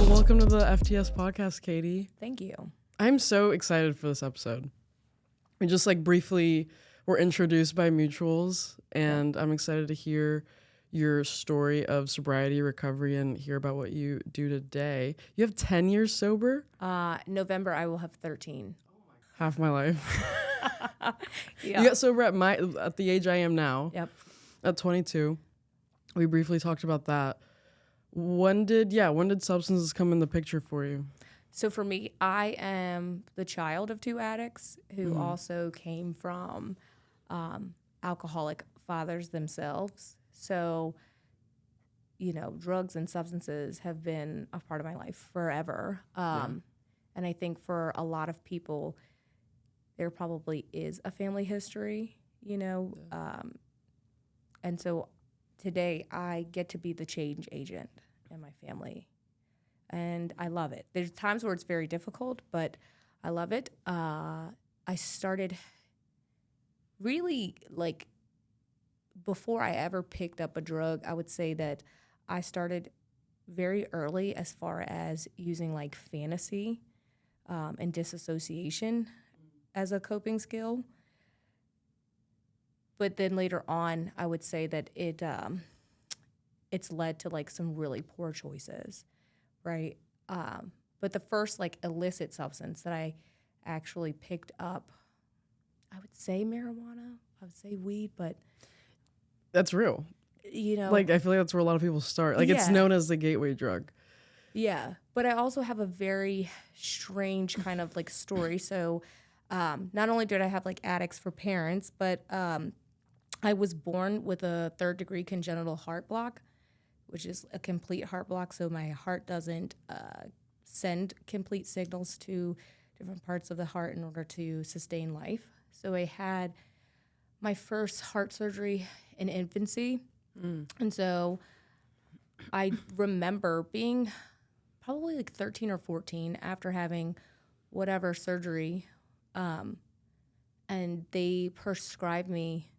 Welcome to the FTS Podcast, Catie. Thank you. I'm so excited for this episode. We just briefly were introduced by mutuals, and I'm excited to hear your story of sobriety, recovery, and hear about what you do today. You have 10 years sober? November, I will have 13. Half my life. Yeah. You got sober at the age I am now. Yep. At 22. We briefly talked about that. When did substances come in the picture for you? So for me, I am the child of two addicts who also came from alcoholic fathers themselves. So, drugs and substances have been a part of my life forever. And I think for a lot of people, there probably is a family history, and so today I get to be the change agent in my family. And I love it. There's times where it's very difficult, but I love it. I started really, before I ever picked up a drug, I would say that I started very early as far as using fantasy and disassociation as a coping skill. But then later on, I would say that it's led to some really poor choices, right? But the first illicit substance that I actually picked up, I would say marijuana, I would say weed, but that's real. I feel like that's where a lot of people start. It's known as the gateway drug. Yeah, but I also have a very strange kind of story. So not only did I have addicts for parents, but I was born with a 3rd-degree congenital heart block, which is a complete heart block. So my heart doesn't send complete signals to different parts of the heart in order to sustain life. So I had my first heart surgery in infancy. And so I remember being probably 13 or 14 after having whatever surgery, and they prescribed me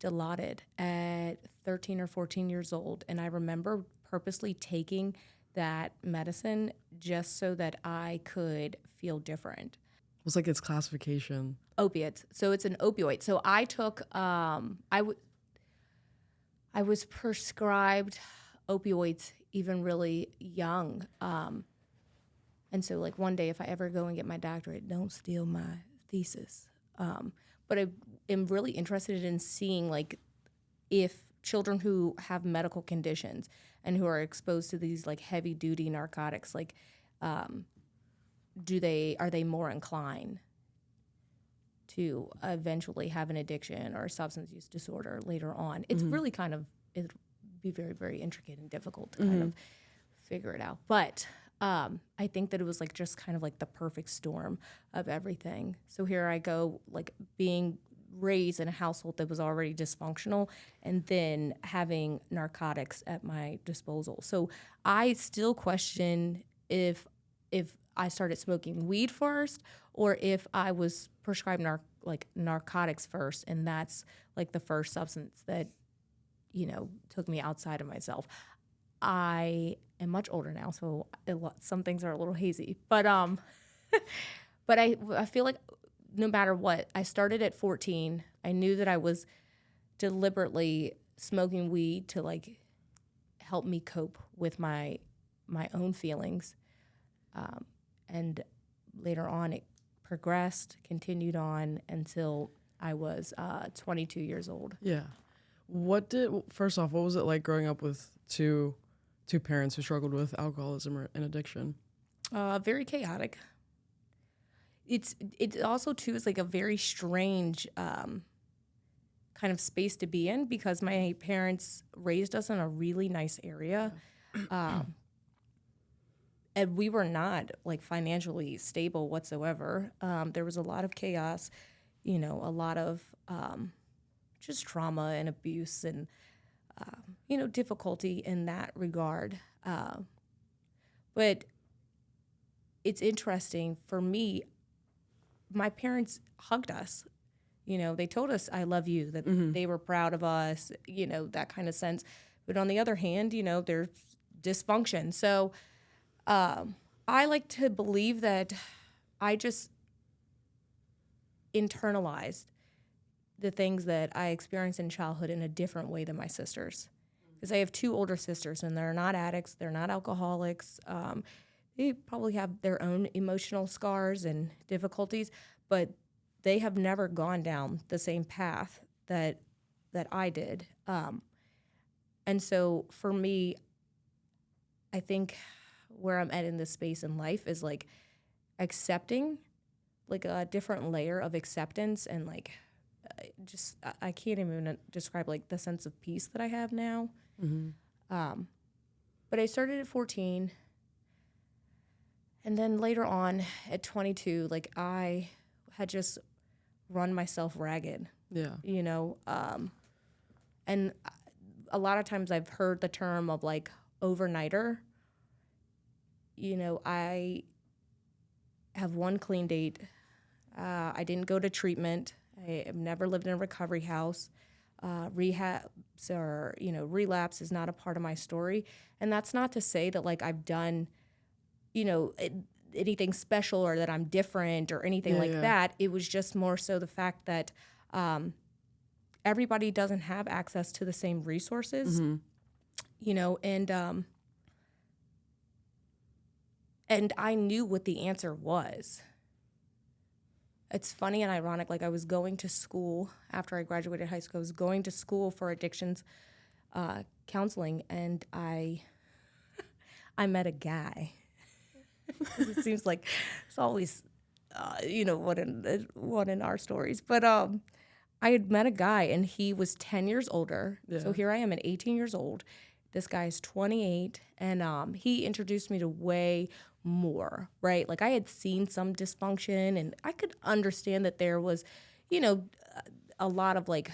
Dilaudid at 13 or 14 years old. And I remember purposely taking that medicine just so that I could feel different. What's its classification? Opiates. So it's an opioid. So I took, I was prescribed opioids even really young. And so one day if I ever go and get my doctorate, don't steal my thesis. But I am really interested in seeing if children who have medical conditions and who are exposed to these heavy duty narcotics, are they more inclined to eventually have an addiction or a substance use disorder later on? It's really it'd be very, very intricate and difficult to kind of figure it out. But I think that it was just kind of the perfect storm of everything. So here I go, being raised in a household that was already dysfunctional and then having narcotics at my disposal. So I still question if I started smoking weed first or if I was prescribed narcotics first, and that's the first substance that took me outside of myself. I am much older now, so some things are a little hazy. But but I feel like no matter what, I started at 14. I knew that I was deliberately smoking weed to help me cope with my own feelings. And later on, it progressed, continued on until I was 22 years old. Yeah. First off, what was it like growing up with two parents who struggled with alcoholism and addiction? Very chaotic. It also too is a very strange kind of space to be in because my parents raised us in a really nice area, and we were not financially stable whatsoever. There was a lot of chaos, a lot of just trauma and abuse and difficulty in that regard. But it's interesting for me, my parents hugged us. You know, they told us, I love you, that they were proud of us, you know, that kind of sense. But on the other hand, you know, there's dysfunction. So I like to believe that I just internalized the things that I experienced in childhood in a different way than my sisters. Because I have 2 older sisters, and they're not addicts, they're not alcoholics. They probably have their own emotional scars and difficulties, but they have never gone down the same path that I did. And so for me, I think where I'm at in this space in life is like accepting, like a different layer of acceptance, and like just I can't even describe like the sense of peace that I have now. But I started at 14, and then later on at 22, like I had just run myself ragged. Yeah. You know, and a lot of times I've heard the term of like overnighter. You know, I have one clean date. I didn't go to treatment. I have never lived in a recovery house. Rehabs or, you know, relapse is not a part of my story. And that's not to say that like I've done, you know, anything special or that I'm different or anything that. It was just more so the fact that everybody doesn't have access to the same resources, you know, and I knew what the answer was. It's funny and ironic. Like I was going to school after I graduated high school. I was going to school for addictions counseling, and I met a guy. It seems like it's always, you know, one in our stories. But I had met a guy, and he was 10 years older. Yeah. So here I am at 18 years old. This guy is 28, and he introduced me to way more, right? Like I had seen some dysfunction, and I could understand that there was, you know, a lot of like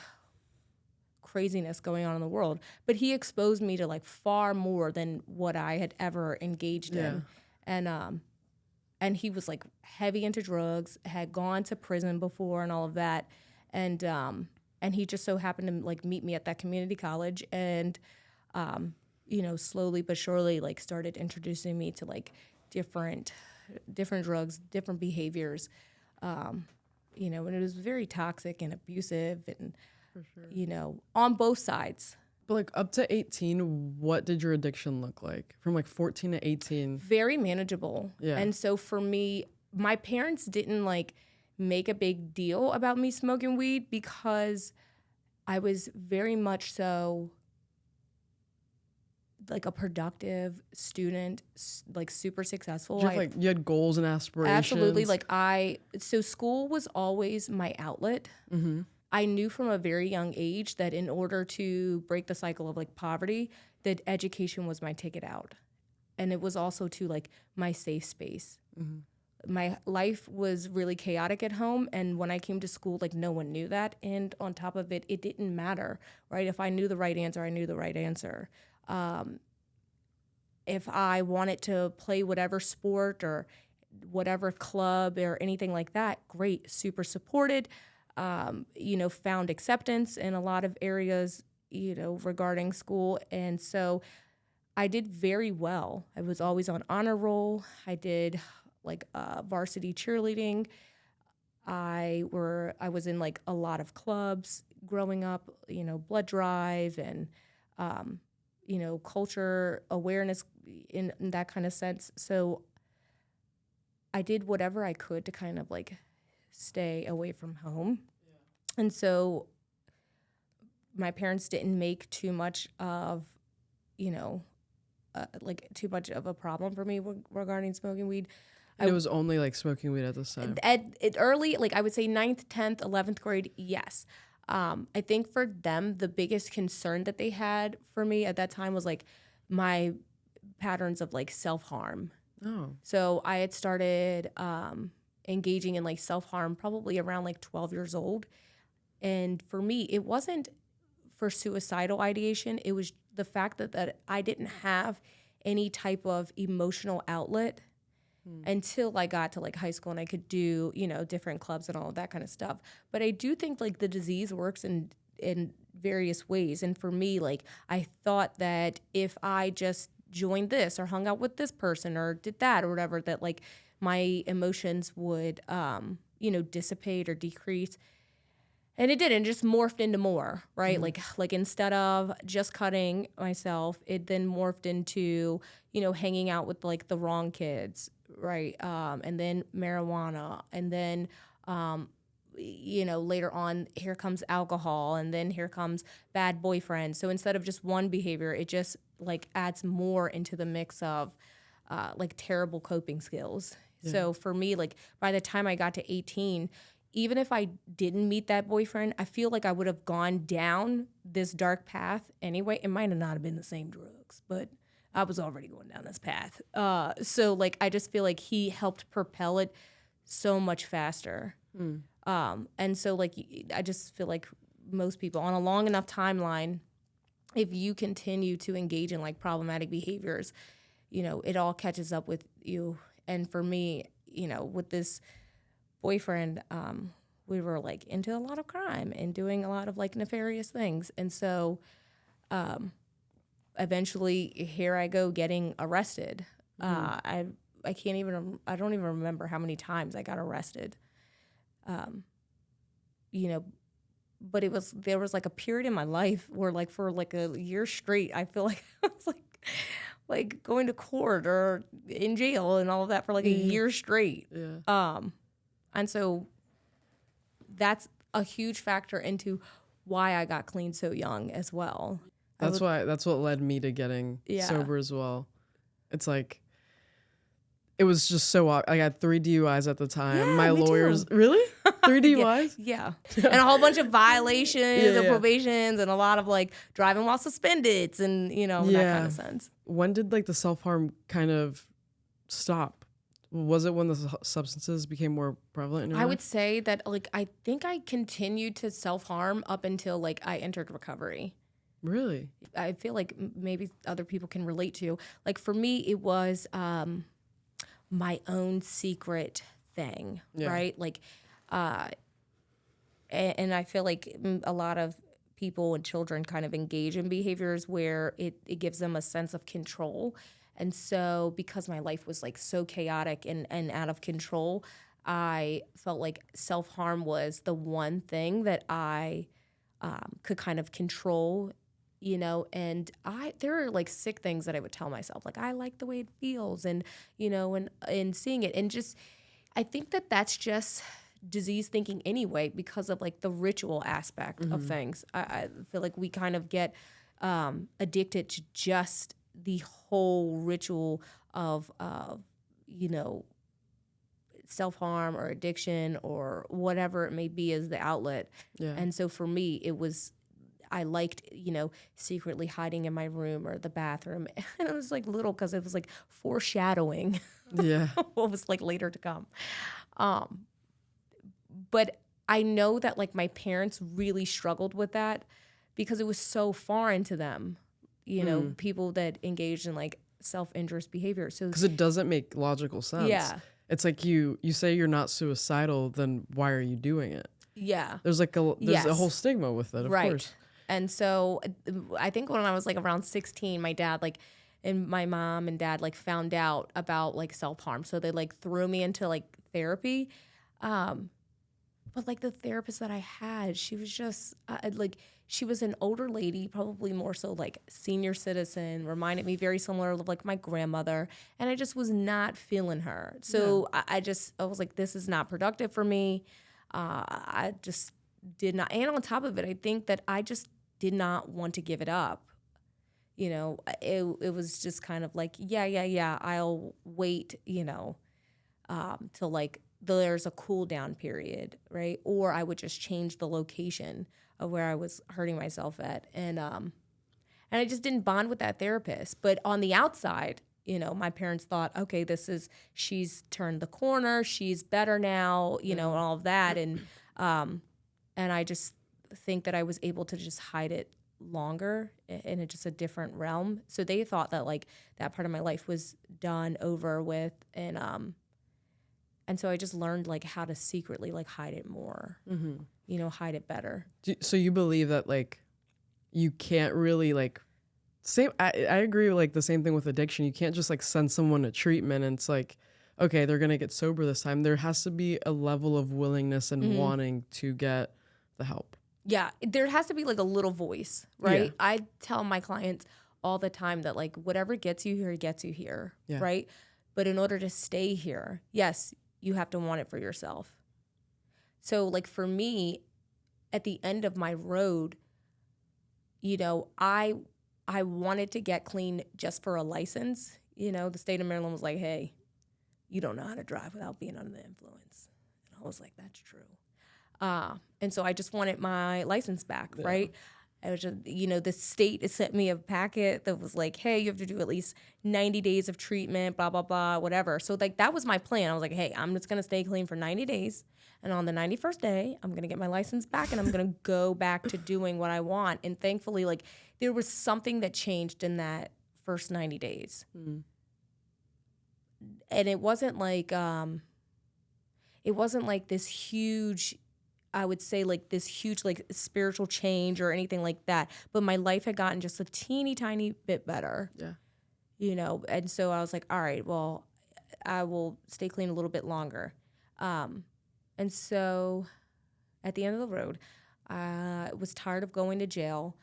craziness going on in the world, but he exposed me to like far more than what I had ever engaged in. And he was like heavy into drugs, had gone to prison before and all of that. And he just so happened to like meet me at that community college, and you know, slowly but surely like started introducing me to like different drugs, different behaviors, you know, and it was very toxic and abusive, and for sure, you know, on both sides. But like up to 18, what did your addiction look like? From like 14 to 18? Very manageable. Yeah. And so for me, my parents didn't like make a big deal about me smoking weed because I was very much so like a productive student, like super successful. You had goals and aspirations. Absolutely. So school was always my outlet. Mm-hmm. I knew from a very young age that in order to break the cycle of like poverty, that education was my ticket out. And it was also to like my safe space. Mm-hmm. My life was really chaotic at home, and when I came to school, like no one knew that. And on top of it, it didn't matter, right? If I knew the right answer, I knew the right answer. If I wanted to play whatever sport or whatever club or anything like that, great, super supported. You know, found acceptance in a lot of areas, you know, regarding school. And so I did very well. I was always on honor roll. I did like varsity cheerleading. I was in like a lot of clubs growing up, you know, blood drive and, you know, culture awareness in that kind of sense. So I did whatever I could to kind of like stay away from home. Yeah. And so my parents didn't make too much of, you know, like too much of a problem for me regarding smoking weed. And it was only like smoking weed at this time? At early, like I would say 9th, 10th, 11th grade, yes. I think for them, the biggest concern that they had for me at that time was like my patterns of like self-harm. Oh. So I had started engaging in like self-harm probably around like 12 years old. And for me, it wasn't for suicidal ideation. It was the fact that I didn't have any type of emotional outlet until I got to like high school and I could do, you know, different clubs and all of that kind of stuff. But I do think like the disease works in various ways. And for me, like I thought that if I just joined this or hung out with this person or did that or whatever, that like my emotions would, you know, dissipate or decrease. And it didn't, just morphed into more, right? Like instead of just cutting myself, it then morphed into, you know, hanging out with like the wrong kids, right? And then marijuana, and then, you know, later on, here comes alcohol, and then here comes bad boyfriend. So instead of just one behavior, it just like adds more into the mix of like terrible coping skills. Yeah. So for me, like by the time I got to 18, even if I didn't meet that boyfriend, I feel like I would have gone down this dark path anyway. It might have not have been the same drugs, but I was already going down this path. So like, I just feel like he helped propel it so much faster. And so like, I just feel like most people on a long enough timeline, if you continue to engage in like problematic behaviors, you know, it all catches up with you. And for me, you know, with this boyfriend, we were like into a lot of crime and doing a lot of like nefarious things. And so eventually here I go getting arrested. I don't even remember how many times I got arrested. You know, but there was like a period in my life where like for like a year straight, I feel like I was like going to court or in jail and all of that for like a year straight. Yeah. And so that's a huge factor into why I got clean so young as well. That's what led me to getting sober as well. It's like, it was just so, I got 3 DUIs at the time. Yeah, my lawyers, too. Really? 3 DUIs? Yeah. And a whole bunch of violations and probations and a lot of like driving while suspended and, you know, that kind of sense. When did like the self-harm kind of stop? Was it when the substances became more prevalent in your life? I would say that like, I think I continued to self-harm up until like I entered recovery. Really? I feel like maybe other people can relate to. Like for me, it was my own secret thing, right? Like, and I feel like a lot of people and children kind of engage in behaviors where it gives them a sense of control. And so because my life was like so chaotic and out of control, I felt like self-harm was the one thing that I could kind of control, you know, and there are like sick things that I would tell myself, like, I like the way it feels and, you know, and seeing it. And just, I think that that's just disease thinking anyway, because of like the ritual aspect of things. I feel like we kind of get addicted to just the whole ritual of, you know, self-harm or addiction or whatever it may be as the outlet. Yeah. And so for me, I liked, you know, secretly hiding in my room or the bathroom. And it was like little because it was like foreshadowing what was like later to come. But I know that like my parents really struggled with that because it was so foreign to them, you know, people that engaged in like self-injurious behavior. So because it doesn't make logical sense. Yeah. It's like you say you're not suicidal, then why are you doing it? Yeah. There's like a whole stigma with it, of course. And so I think when I was like around 16, my dad and my mom and dad like found out about like self-harm. So they like threw me into like therapy. But like the therapist that I had, she was just she was an older lady, probably more so like senior citizen, reminded me very similar of like my grandmother. And I just was not feeling her. So I was like, this is not productive for me. I just did not. And on top of it, I think that I just did not want to give it up. You know, it was just kind of like, I'll wait, you know, till like there's a cool down period, right? Or I would just change the location of where I was hurting myself at. And I just didn't bond with that therapist. But on the outside, you know, my parents thought, okay, she's turned the corner, she's better now, you know, and all of that. And I just think that I was able to just hide it longer in just a different realm. So they thought that like that part of my life was done over with, and so I just learned like how to secretly like hide it more, hide it better. So you believe that like you can't really like I agree with like the same thing with addiction. You can't just like send someone to treatment and it's like, okay, they're gonna get sober this time. There has to be a level of willingness and wanting to get the help. Yeah, there has to be like a little voice, right? Yeah. I tell my clients all the time that like whatever gets you here, Yeah. right? But in order to stay here, yes, you have to want it for yourself. So like for me, at the end of my road, I wanted to get clean just for a license. The state of Maryland was like, hey, you don't know how to drive without being under the influence. And I was like, that's true. And so I just wanted my license back, right? I was just, the state sent me a packet that was like, hey, you have to do at least 90 days of treatment, blah, blah, blah, whatever. So like that was my plan. I was like, hey, I'm just going to stay clean for 90 days. And on the 91st day, I'm going to get my license back and I'm going to go back to doing what I want. And thankfully, like there was something that changed in that first 90 days. And it wasn't like this huge, I would say like this huge like spiritual change or anything like that. But my life had gotten just a teeny tiny bit better. Yeah. And so I was like, all right, well, I will stay clean a little bit longer. And so at the end of the road, I was tired of going to jail.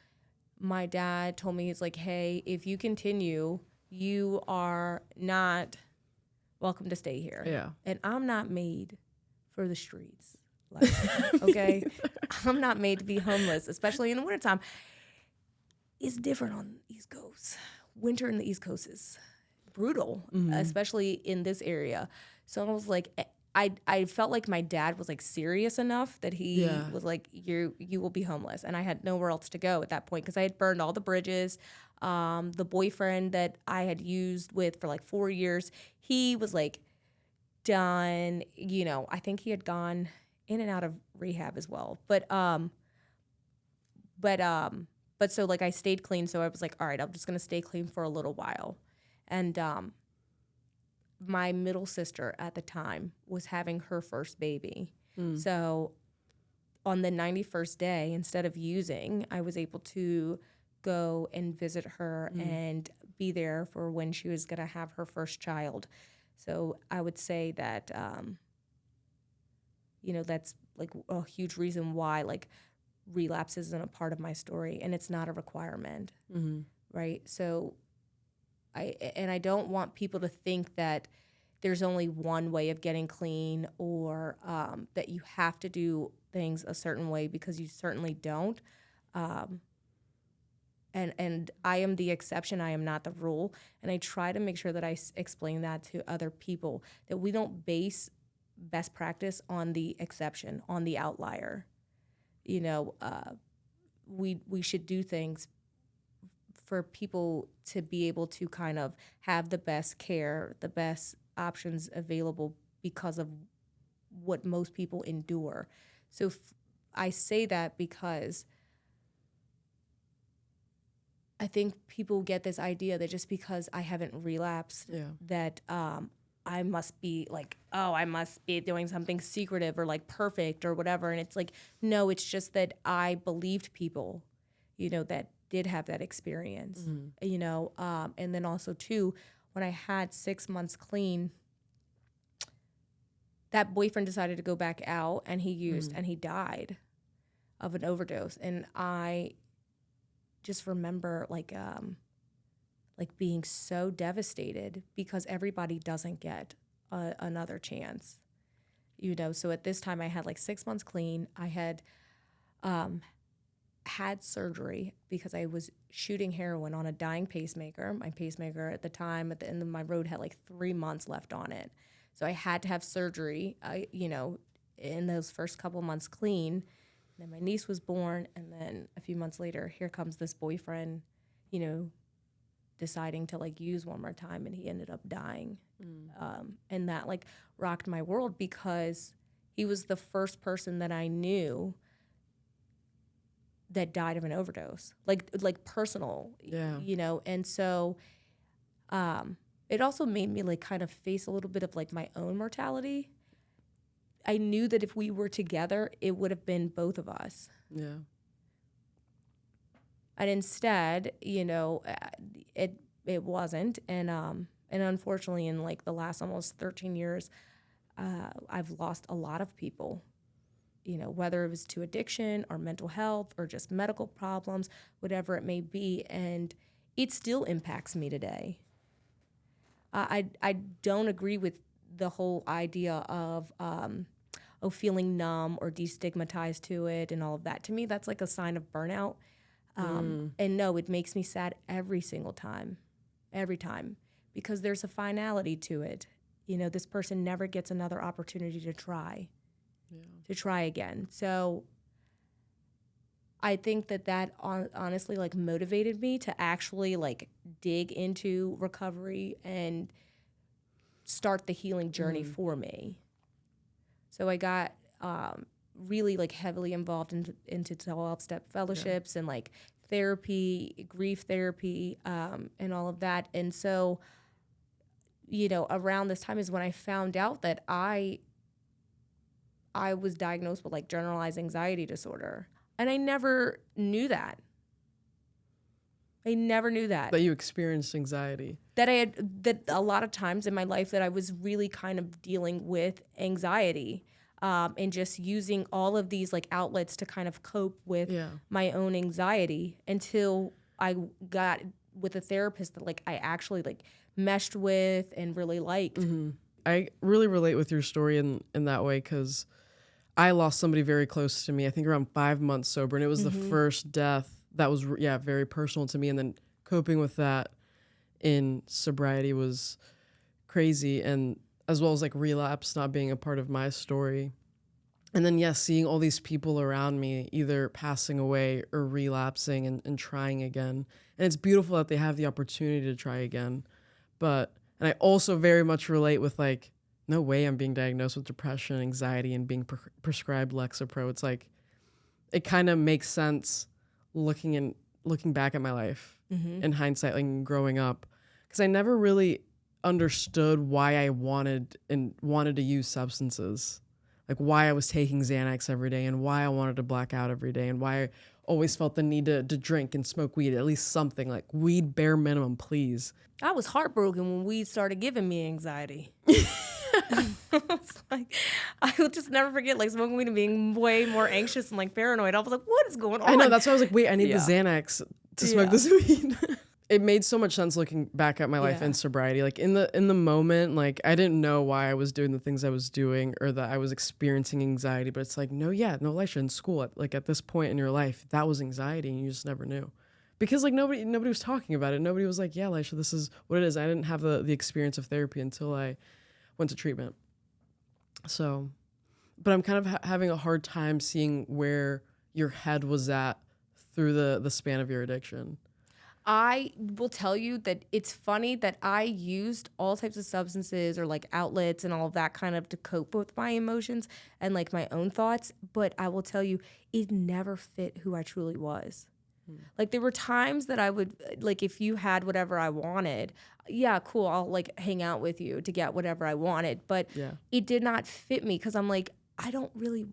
My dad told me, he's like, hey, if you continue, you are not welcome to stay here. Yeah. And I'm not made for the streets. Like, okay? I'm not made to be homeless, especially in the wintertime. It's different on the East Coast. Winter in the East Coast is brutal, especially in this area. So I was like, I felt like my dad was like serious enough that he was like, you will be homeless. And I had nowhere else to go at that point because I had burned all the bridges. The boyfriend that I had used with for like 4 years, he was like done. I think he had gone in and out of rehab as well. But so like I stayed clean. So I was like, all right, I'm just going to stay clean for a little while. And my middle sister at the time was having her first baby. So on the 91st day, instead of using, I was able to go and visit her and be there for when she was going to have her first child. So I would say that, that's like a huge reason why like relapse isn't a part of my story and it's not a requirement, right? So I don't want people to think that there's only one way of getting clean or that you have to do things a certain way because you certainly don't. And I am the exception. I am not the rule. And I try to make sure that I explain that to other people, that we don't base best practice on the exception, on the outlier. We should do things for people to be able to kind of have the best care, the best options available because of what most people endure. So I say that because I think people get this idea that just because I haven't relapsed, that I must be like, oh, I must be doing something secretive or like perfect or whatever. And it's like, no, it's just that I believed people, that did have that experience, and then also too, when I had 6 months clean, that boyfriend decided to go back out and he used and he died of an overdose. And I just remember like being so devastated because everybody doesn't get another chance, So at this time I had like 6 months clean. I had had surgery because I was shooting heroin on a dying pacemaker. My pacemaker at the time at the end of my road had like 3 months left on it. So I had to have surgery, in those first couple months clean. Then my niece was born, and then a few months later, here comes this boyfriend, deciding to like use one more time, and he ended up dying. And that like rocked my world because he was the first person that I knew that died of an overdose, like personal, Yeah. you know? And so it also made me like kind of face a little bit of like my own mortality. I knew that if we were together, it would have been both of us. Yeah. And instead, you know, it wasn't. And unfortunately, in like the last almost 13 years, I've lost a lot of people, you know, whether it was to addiction or mental health or just medical problems, whatever it may be. And it still impacts me today. I don't agree with the whole idea of feeling numb or destigmatized to it and all of that. To me, that's like a sign of burnout. And no, it makes me sad every single time, because there's a finality to it. You know, this person never gets another opportunity to try again. So I think that honestly like motivated me to actually like dig into recovery and start the healing journey for me. So I got really like heavily involved into 12-step fellowships and like therapy, grief therapy, and all of that. And so, you know, around this time is when I found out that I was diagnosed with like generalized anxiety disorder. And I never knew that. That you experienced anxiety. That a lot of times in my life that I was really kind of dealing with anxiety, and just using all of these like outlets to kind of cope with my own anxiety until I got with a therapist that like I actually like meshed with and really liked. Mm-hmm. I really relate with your story in that way, because I lost somebody very close to me, I think around 5 months sober, and it was the first death that was, very personal to me. And then coping with that in sobriety was crazy, and as well as like relapse not being a part of my story. And then, seeing all these people around me either passing away or relapsing and trying again. And it's beautiful that they have the opportunity to try again. And I also very much relate with like, no way I'm being diagnosed with depression, anxiety, and being prescribed Lexapro. It's like, it kind of makes sense looking back at my life in hindsight, like growing up, because I never really understood why I wanted to use substances, like why I was taking Xanax every day and why I wanted to black out every day and why I always felt the need to drink and smoke weed, at least something like weed, bare minimum, please. I was heartbroken when weed started giving me anxiety. It's like, I will just never forget like smoking weed and being way more anxious and like paranoid. I was like, what is going on? I know, that's why I was like, wait, I need the Xanax to smoke this weed. It made so much sense looking back at my life in sobriety. Like in the moment, like I didn't know why I was doing the things I was doing or that I was experiencing anxiety, but it's like, no, Laisha, in school, at this point in your life, that was anxiety and you just never knew. Because like nobody was talking about it. Nobody was like, yeah, Laisha, this is what it is. I didn't have the experience of therapy until I went to treatment. So, but I'm kind of having a hard time seeing where your head was at through the span of your addiction. I will tell you that it's funny that I used all types of substances or like outlets and all of that kind of to cope with my emotions and like my own thoughts. But I will tell you, it never fit who I truly was. Like there were times that I would, like if you had whatever I wanted, yeah, cool, I'll like hang out with you to get whatever I wanted. But it did not fit me because I'm like, I don't really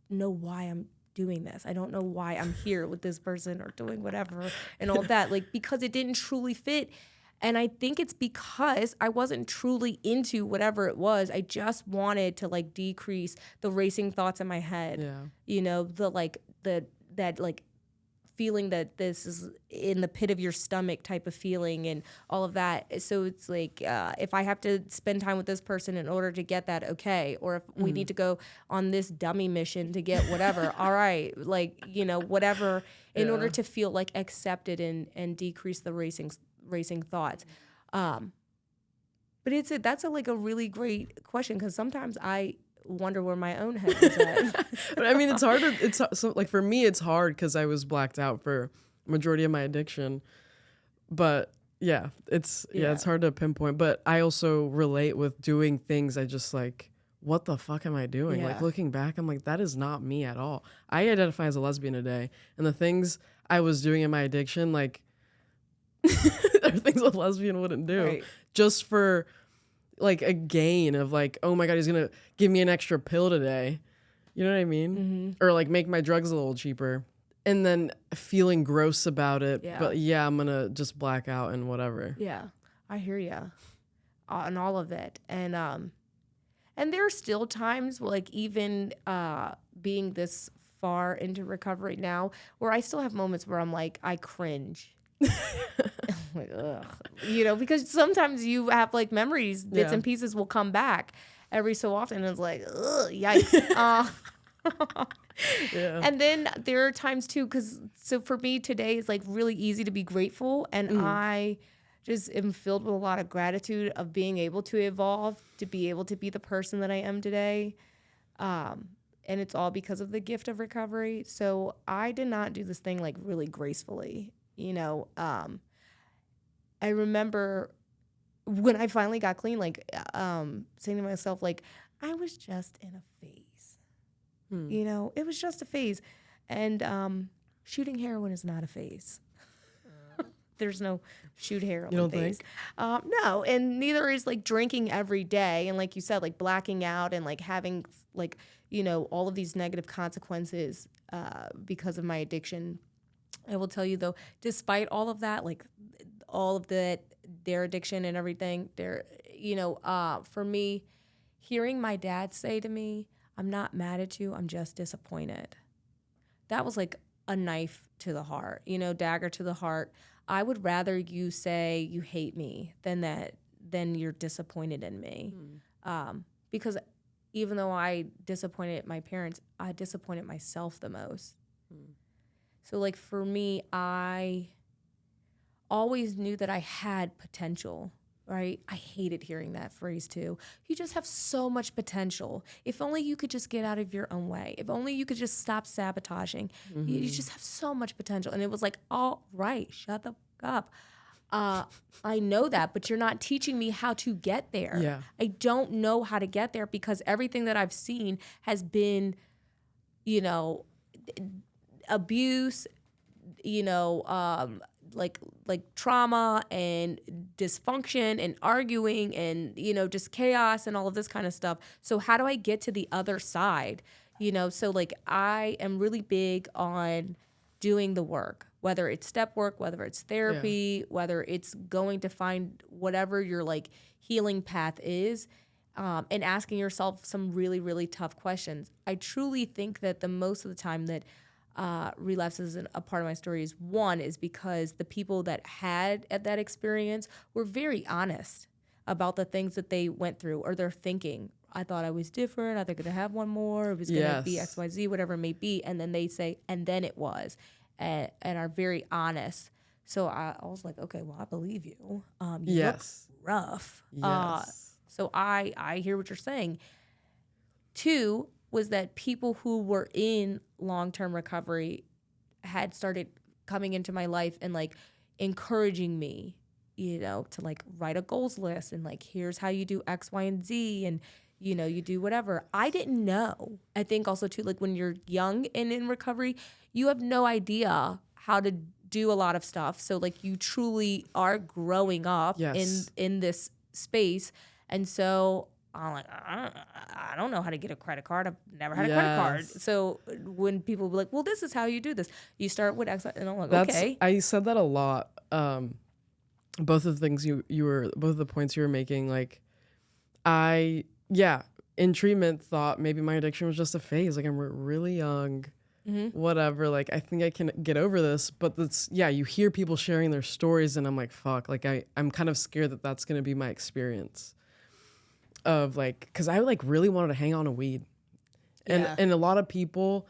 know why I'm doing this. I don't know why I'm here with this person or doing whatever and all that. Like because it didn't truly fit. And I think it's because I wasn't truly into whatever it was. I just wanted to like decrease the racing thoughts in my head. Yeah. You know, that feeling that this is in the pit of your stomach type of feeling and all of that. So it's like, if I have to spend time with this person in order to get that, okay. Or if we need to go on this dummy mission to get whatever, all right. Like, you know, whatever in order to feel like accepted and decrease the racing thoughts. But that's a really great question because sometimes I wonder where my own head is at. But I mean, it's hard. Like for me, it's hard because I was blacked out for a majority of my addiction. But it's hard to pinpoint. But I also relate with doing things I just like what the fuck am I doing? Yeah. Like looking back, I'm like, that is not me at all. I identify as a lesbian today, and the things I was doing in my addiction, like, are things a lesbian wouldn't do, Right. just for like a gain of like, oh my God, he's gonna give me an extra pill today. You know what I mean? Mm-hmm. Or like make my drugs a little cheaper. And then feeling gross about it. Yeah. But yeah, I'm gonna just black out and whatever. Yeah, I hear you on all of it. And there are still times, like even being this far into recovery now, where I still have moments where I'm like, I cringe. Like, ugh. You know, because sometimes you have like memories, bits and pieces will come back every so often. And it's like, ugh, yikes. Yeah. And then there are times too, so for me today is like really easy to be grateful. And I just am filled with a lot of gratitude of being able to evolve, to be able to be the person that I am today. And it's all because of the gift of recovery. So I did not do this thing like really gracefully. You know, I remember when I finally got clean, like saying to myself, like, I was just in a phase. You know, it was just a phase. And shooting heroin is not a phase. There's no shoot heroin You don't phase. think? No, and neither is like drinking every day. And like you said, like blacking out and like having like, you know, all of these negative consequences because of my addiction. I will tell you though, despite all of that, like all of their addiction and everything, you know, for me, hearing my dad say to me, I'm not mad at you, I'm just disappointed. That was like a knife to the heart, you know, dagger to the heart. I would rather you say you hate me than you're disappointed in me. Because even though I disappointed my parents, I disappointed myself the most. So like for me, I always knew that I had potential, right? I hated hearing that phrase too. You just have so much potential. If only you could just get out of your own way. If only you could just stop sabotaging. You just have so much potential. And it was like, all right, shut the fuck up. I know that, but you're not teaching me how to get there. Yeah. I don't know how to get there because everything that I've seen has been, you know, abuse, you know, like trauma and dysfunction and arguing and, you know, just chaos and all of this kind of stuff. So how do I get to the other side? You know, so like I am really big on doing the work, whether it's step work, whether it's therapy, whether it's going to find whatever your like healing path is, and asking yourself some really, really tough questions. I truly think that the most of the time that relapse isn't a part of my story is because the people that had that experience were very honest about the things that they went through or they're thinking. I thought I was different. I think I could have one more. It was going to be XYZ, whatever it may be. And then they say, and then it was, and are very honest. So I was like, okay, well, I believe you. You look rough. So I hear what you're saying. 2 was that people who were in long-term recovery had started coming into my life and like encouraging me, you know, to like write a goals list and like, here's how you do X, Y, and Z. And, you know, you do whatever. I didn't know. I think also too, like when you're young and in recovery, you have no idea how to do a lot of stuff. So like you truly are growing up in this space. And so I'm like, I don't know how to get a credit card. I've never had a credit card. So when people be like, well, this is how you do this. You start with X, and I'm like, okay. I said that a lot. Both of the things both of the points you were making, like in treatment thought maybe my addiction was just a phase. Like I'm really young, whatever. Like I think I can get over this, but you hear people sharing their stories and I'm like, fuck, like I'm kind of scared that that's going to be my experience. Of like, because I like really wanted to hang on to weed, and a lot of people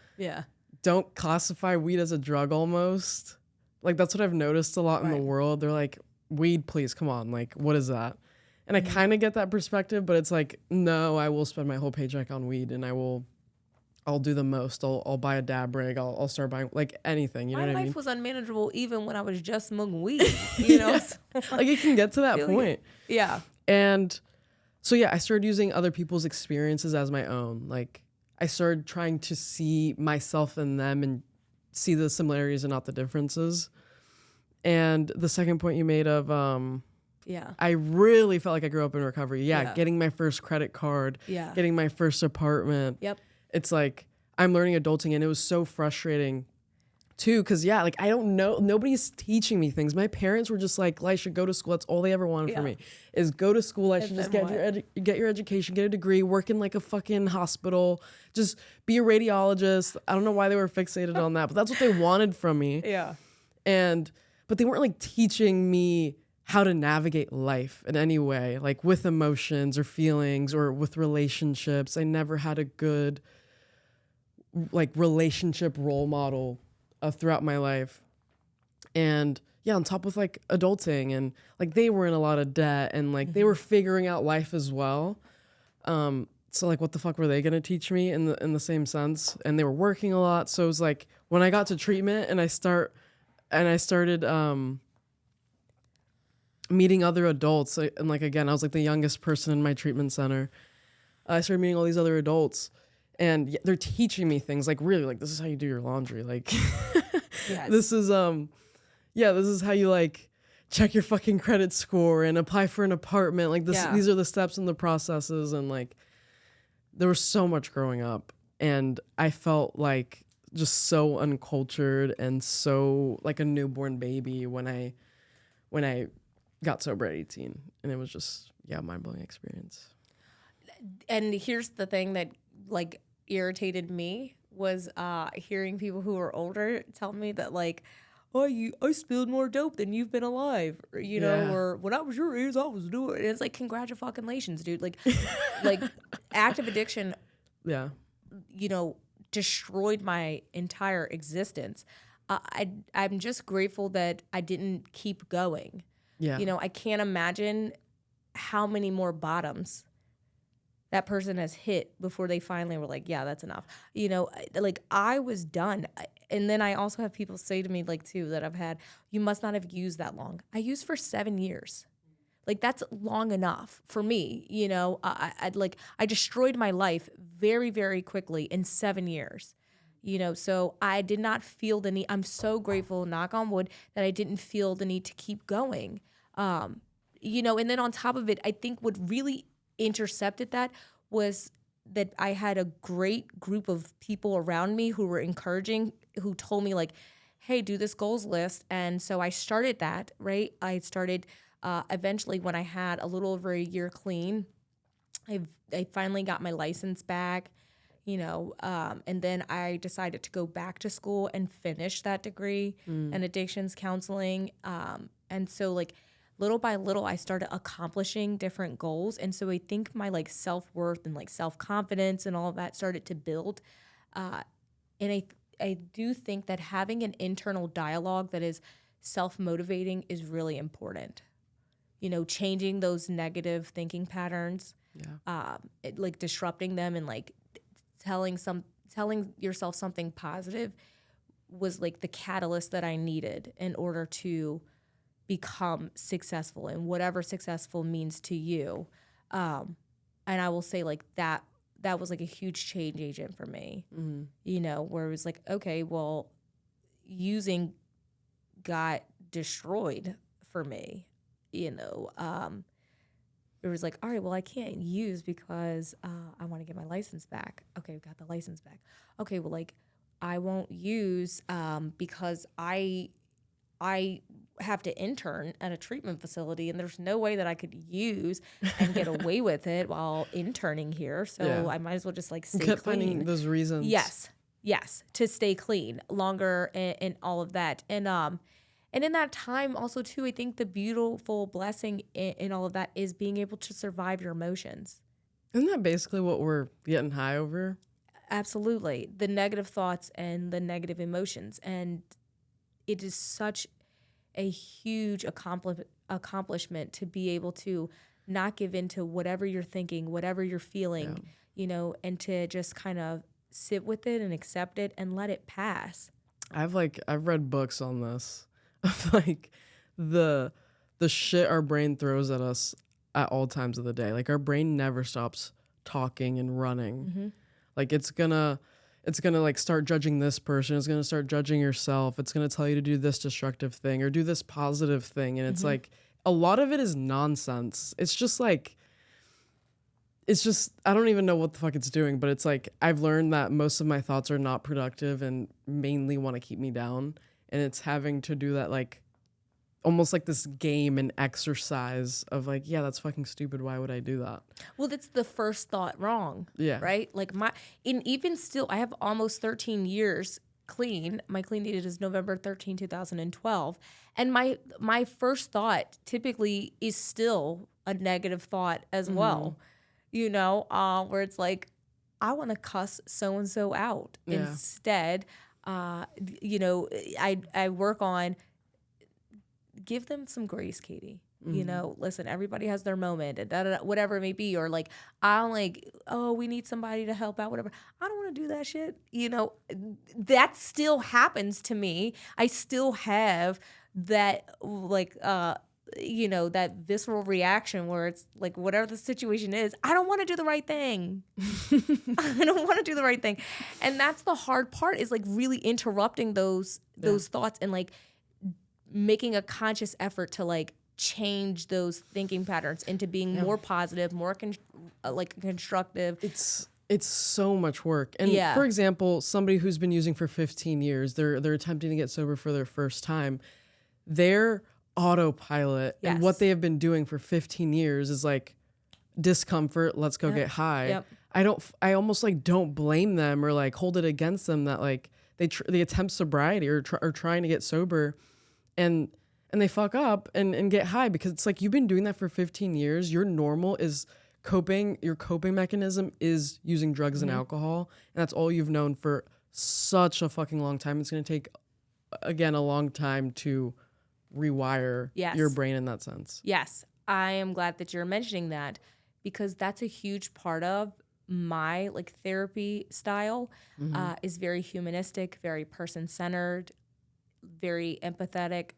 don't classify weed as a drug almost. Like that's what I've noticed a lot in the world. They're like, weed, please, come on, like what is that? And I kind of get that perspective, but it's like, no, I will spend my whole paycheck on weed, and I'll do the most. I'll buy a dab rig. I'll start buying like anything. You know what I mean? My life was unmanageable even when I was just smoking weed. You know, like it can get to that point. Yeah, and. So yeah, I started using other people's experiences as my own. Like I started trying to see myself in them and see the similarities and not the differences. And the second point you made of Yeah. I really felt like I grew up in recovery. Yeah, Yeah. getting my first credit card, Yeah. getting my first apartment. Yep. It's like I'm learning adulting, and it was so frustrating too, because yeah, like I don't know, nobody's teaching me things. My parents were just like, Laisha, go to school. That's all they ever wanted for me is go to school. I should just get your education, get a degree, work in like a fucking hospital, just be a radiologist. I don't know why they were fixated on that, but that's what they wanted from me. Yeah. But they weren't like teaching me how to navigate life in any way, like with emotions or feelings or with relationships. I never had a good like relationship role model throughout my life. And yeah, on top of like adulting, and like they were in a lot of debt, and like they were figuring out life as well. So like what the fuck were they gonna teach me in the same sense? And they were working a lot. So it was like when I got to treatment and I started meeting other adults, and like again, I was like the youngest person in my treatment center. I started meeting all these other adults, and they're teaching me things like really like this is how you do your laundry, like Yes. this is how you like check your fucking credit score and apply for an apartment, like this. Yeah. These are the steps and the processes, and like there was so much growing up, and I felt like just so uncultured and so like a newborn baby when I got sober at 18, and it was just mind-blowing experience. And here's the thing that like irritated me was hearing people who were older tell me that like, oh, I spilled more dope than you've been alive, or, you know, or when I was your age, I was doing it. And it's like, congratulations, dude. Like, like active addiction, Yeah. you know, destroyed my entire existence. I'm just grateful that I didn't keep going. Yeah. You know, I can't imagine how many more bottoms that person has hit before they finally were like, yeah, that's enough. You know, like I was done. And then I also have people say to me like too that I've had, you must not have used that long. I used for 7 years. Like that's long enough for me. You know, I destroyed my life very, very quickly in 7 years. You know, so I did not feel the need. I'm so grateful, knock on wood, that I didn't feel the need to keep going. You know, and then on top of it, I think what really intercepted that was that I had a great group of people around me who were encouraging, who told me like, hey, do this goals list. And so I started that, right? I started eventually when I had a little over a year clean, I finally got my license back. You know, and then I decided to go back to school and finish that degree in addictions counseling. And so like little by little, I started accomplishing different goals. And so I think my like self-worth and like self-confidence and all of that started to build. And I do think that having an internal dialogue that is self-motivating is really important. You know, changing those negative thinking patterns, like disrupting them and like telling yourself something positive was like the catalyst that I needed in order to become successful and whatever successful means to you. And I will say like that was like a huge change agent for me, you know, where it was like, okay, well, using got destroyed for me, you know, it was like, all right, well, I can't use because I want to get my license back. Okay, we got the license back. Okay, well, like, I won't use because I have to intern at a treatment facility, and there's no way that I could use and get away with it while interning here. So I might as well just like stay kept clean. finding those reasons. Yes, to stay clean longer and all of that. And in that time also too, I think the beautiful blessing in all of that is being able to survive your emotions. Isn't that basically what we're getting high over? Absolutely. The negative thoughts and the negative emotions. And it is such a huge accomplishment to be able to not give in to whatever you're thinking, whatever you're feeling, you know, and to just kind of sit with it and accept it and let it pass. I've read books on this. Like the shit our brain throws at us at all times of the day. Like our brain never stops talking and running. Like it's gonna like start judging this person. It's gonna start judging yourself. It's gonna tell you to do this destructive thing or do this positive thing. And it's like a lot of it is nonsense. It's just like, I don't even know what the fuck it's doing, but it's like I've learned that most of my thoughts are not productive and mainly want to keep me down. And it's having to do that, like almost like this game and exercise of like, yeah, that's fucking stupid. Why would I do that? Well, that's the first thought wrong. Yeah. Right? Like even still, I have almost 13 years clean. My clean date is November 13, 2012. And my first thought typically is still a negative thought as well. You know, where it's like, I want to cuss so-and-so out. Yeah. Instead, you know, I work on, give them some grace, Catie. You know, listen, everybody has their moment, and whatever it may be. Or like, I'm like, oh, we need somebody to help out, whatever. I don't want to do that shit. You know, that still happens to me. I still have that, like, you know, that visceral reaction where it's like, whatever the situation is, I don't want to do the right thing. I don't want to do the right thing. And that's the hard part, is like really interrupting those thoughts and like making a conscious effort to like change those thinking patterns into being more positive, more constructive. It's so much work. And for example, somebody who's been using for 15 years, they're attempting to get sober for their first time. Their autopilot and what they have been doing for 15 years is like discomfort, let's go get high. I almost like don't blame them or like hold it against them that like they attempt sobriety or trying to get sober and they fuck up and get high, because it's like, you've been doing that for 15 years. Your normal is your coping mechanism is using drugs and alcohol, and that's all you've known for such a fucking long time. It's going to take, again, a long time to rewire your brain in that sense. Yes. I am glad that you're mentioning that, because that's a huge part of my like therapy style. Is very humanistic, very person-centered, very empathetic,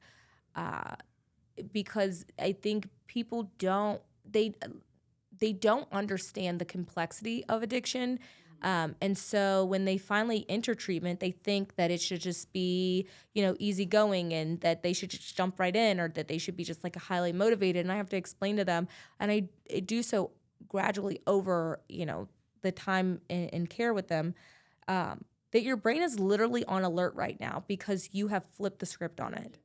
because I think people don't understand the complexity of addiction. And so when they finally enter treatment, they think that it should just be, you know, easygoing, and that they should just jump right in, or that they should be just like highly motivated. And I have to explain to them, and I do so gradually over, you know, the time in care with them, that your brain is literally on alert right now because you have flipped the script on it.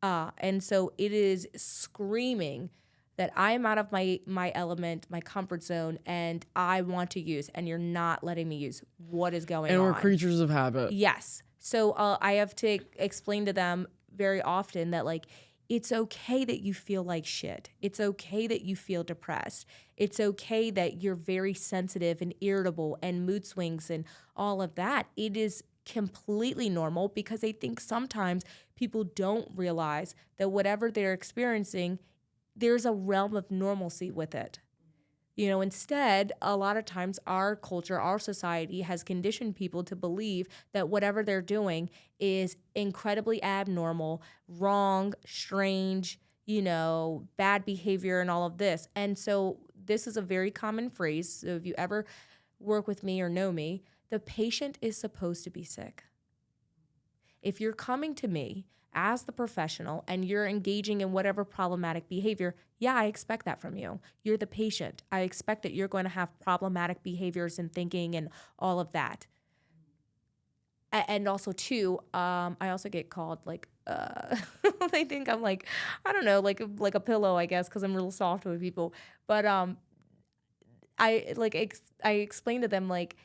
And so it is screaming that I am out of my element, my comfort zone, and I want to use, and you're not letting me use. What is going on? And we're creatures of habit. Yes. So I have to explain to them very often that, like, it's okay that you feel like shit. It's okay that you feel depressed. It's okay that you're very sensitive and irritable and mood swings and all of that. It is completely normal, because I think sometimes people don't realize that whatever they're experiencing, there's a realm of normalcy with it. You know, instead, a lot of times our culture, our society has conditioned people to believe that whatever they're doing is incredibly abnormal, wrong, strange, you know, bad behavior and all of this. And so this is a very common phrase. So if you ever work with me or know me, the patient is supposed to be sick. If you're coming to me as the professional and you're engaging in whatever problematic behavior, yeah, I expect that from you. You're the patient. I expect that you're going to have problematic behaviors and thinking and all of that. And also, too, I also get called, like, they think I'm like, I don't know, like a pillow, I guess, because I'm real soft with people. But I explain to them, like,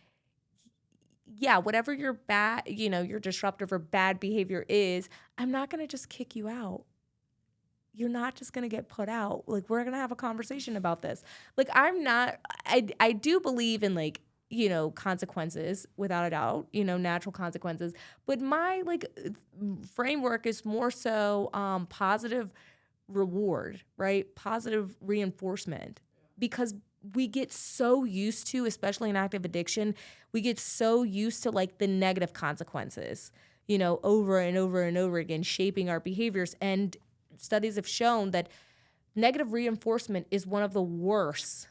yeah, whatever your bad, you know, your disruptive or bad behavior is, I'm not going to just kick you out. You're not just going to get put out. Like, we're going to have a conversation about this. Like, I do believe in, like, you know, consequences, without a doubt, you know, natural consequences. But my, like, framework is more so positive reward, right? Positive reinforcement. Because we get so used to, especially in active addiction, we get so used to, like, the negative consequences, you know, over and over and over again, shaping our behaviors. And studies have shown that negative reinforcement is one of the worst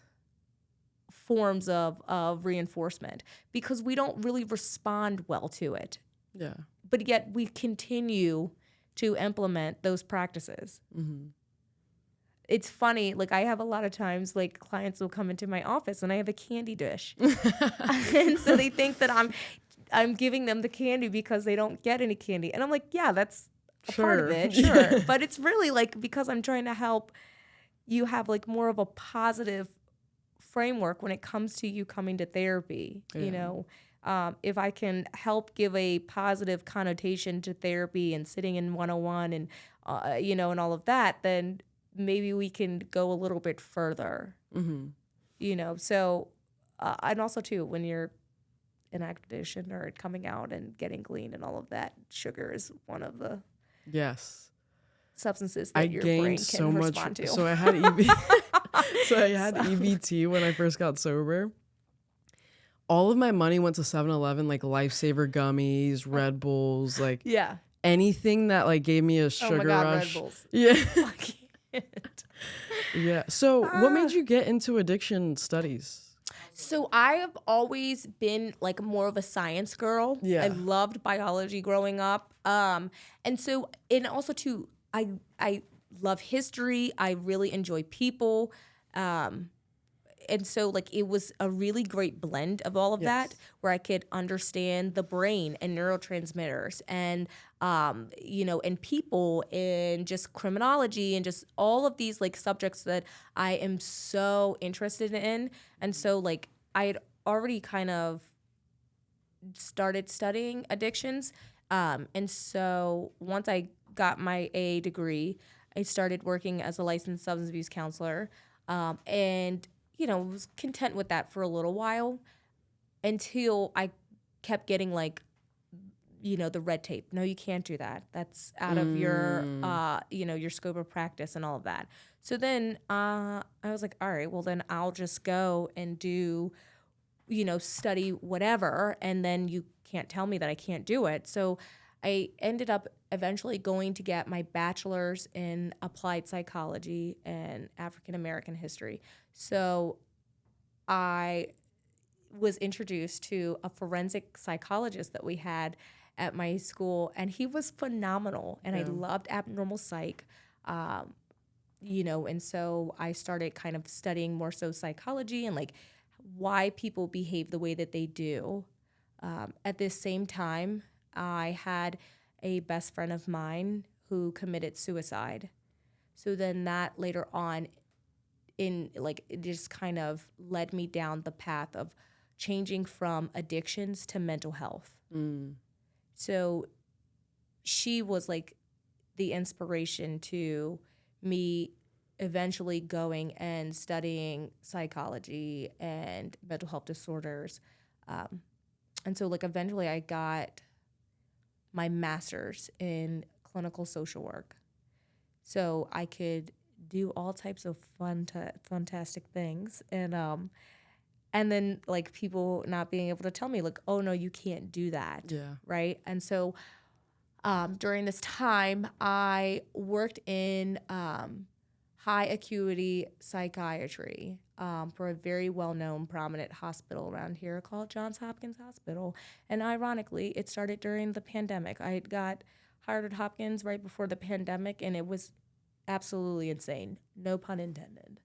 forms of reinforcement because we don't really respond well to it. Yeah. But yet we continue to implement those practices. Mm-hmm. It's funny, like I have a lot of times like clients will come into my office and I have a candy dish. And so they think that I'm giving them the candy because they don't get any candy. And I'm like, yeah, that's a part of it, sure. But it's really like because I'm trying to help you have like more of a positive framework when it comes to you coming to therapy. You know, if I can help give a positive connotation to therapy and sitting in 101 and, you know, and all of that, then maybe we can go a little bit further, you know. So, and also too, when you're an addiction or coming out and getting clean and all of that, sugar is one of the substances that your brain can respond to. So I had EBT when I first got sober. All of my money went to 7-Eleven, like Lifesaver gummies, Red Bulls, like anything that like gave me a sugar rush. Red Bulls. Yeah. Yeah. So what made you get into addiction studies? So I have always been like more of a science girl. Yeah. I loved biology growing up. And so, and also too, I love history. I really enjoy people. And so like it was a really great blend of all of that where I could understand the brain and neurotransmitters and, you know, and people and just criminology and just all of these like subjects that I am so interested in. And so like I had already kind of started studying addictions. And so once I got my AA degree, I started working as a licensed substance abuse counselor. And you know, was content with that for a little while until I kept getting like, you know, the red tape. No, you can't do that. That's out of your, you know, your scope of practice and all of that. So then I was like, all right, well then I'll just go and do, you know, study whatever. And then you can't tell me that I can't do it. So I ended up eventually going to get my bachelor's in applied psychology and African American history. So I was introduced to a forensic psychologist that we had at my school, and he was phenomenal. And I loved abnormal psych, you know, and so I started kind of studying more so psychology and like why people behave the way that they do. At this same time, I had a best friend of mine who committed suicide. So then that later on it just kind of led me down the path of changing from addictions to mental health. So she was like the inspiration to me eventually going and studying psychology and mental health disorders. And so like eventually I got my master's in clinical social work. So I could do all types of fantastic things. And then like people not being able to tell me like, oh no, you can't do that. Yeah. Right. And so during this time I worked in high acuity psychiatry for a very well-known prominent hospital around here called Johns Hopkins Hospital. And ironically, it started during the pandemic. I got hired at Hopkins right before the pandemic, and it was absolutely insane. No pun intended.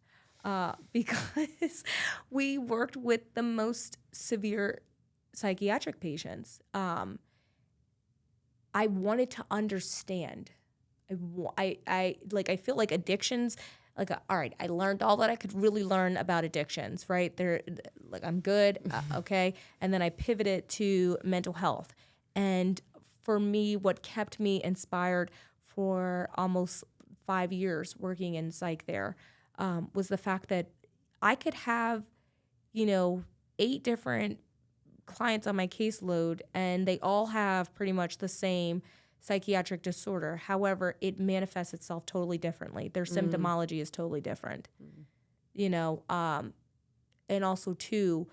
Because we worked with the most severe psychiatric patients. I wanted to understand. I feel like addictions, like, all right, I learned all that I could really learn about addictions, right? They're like, I'm good, okay. And then I pivoted to mental health. And for me, what kept me inspired for almost 5 years working in psych there was the fact that I could have, 8 different clients on my caseload, and they all have pretty much the same psychiatric disorder. However, it manifests itself totally differently. Their symptomology is totally different. And also too,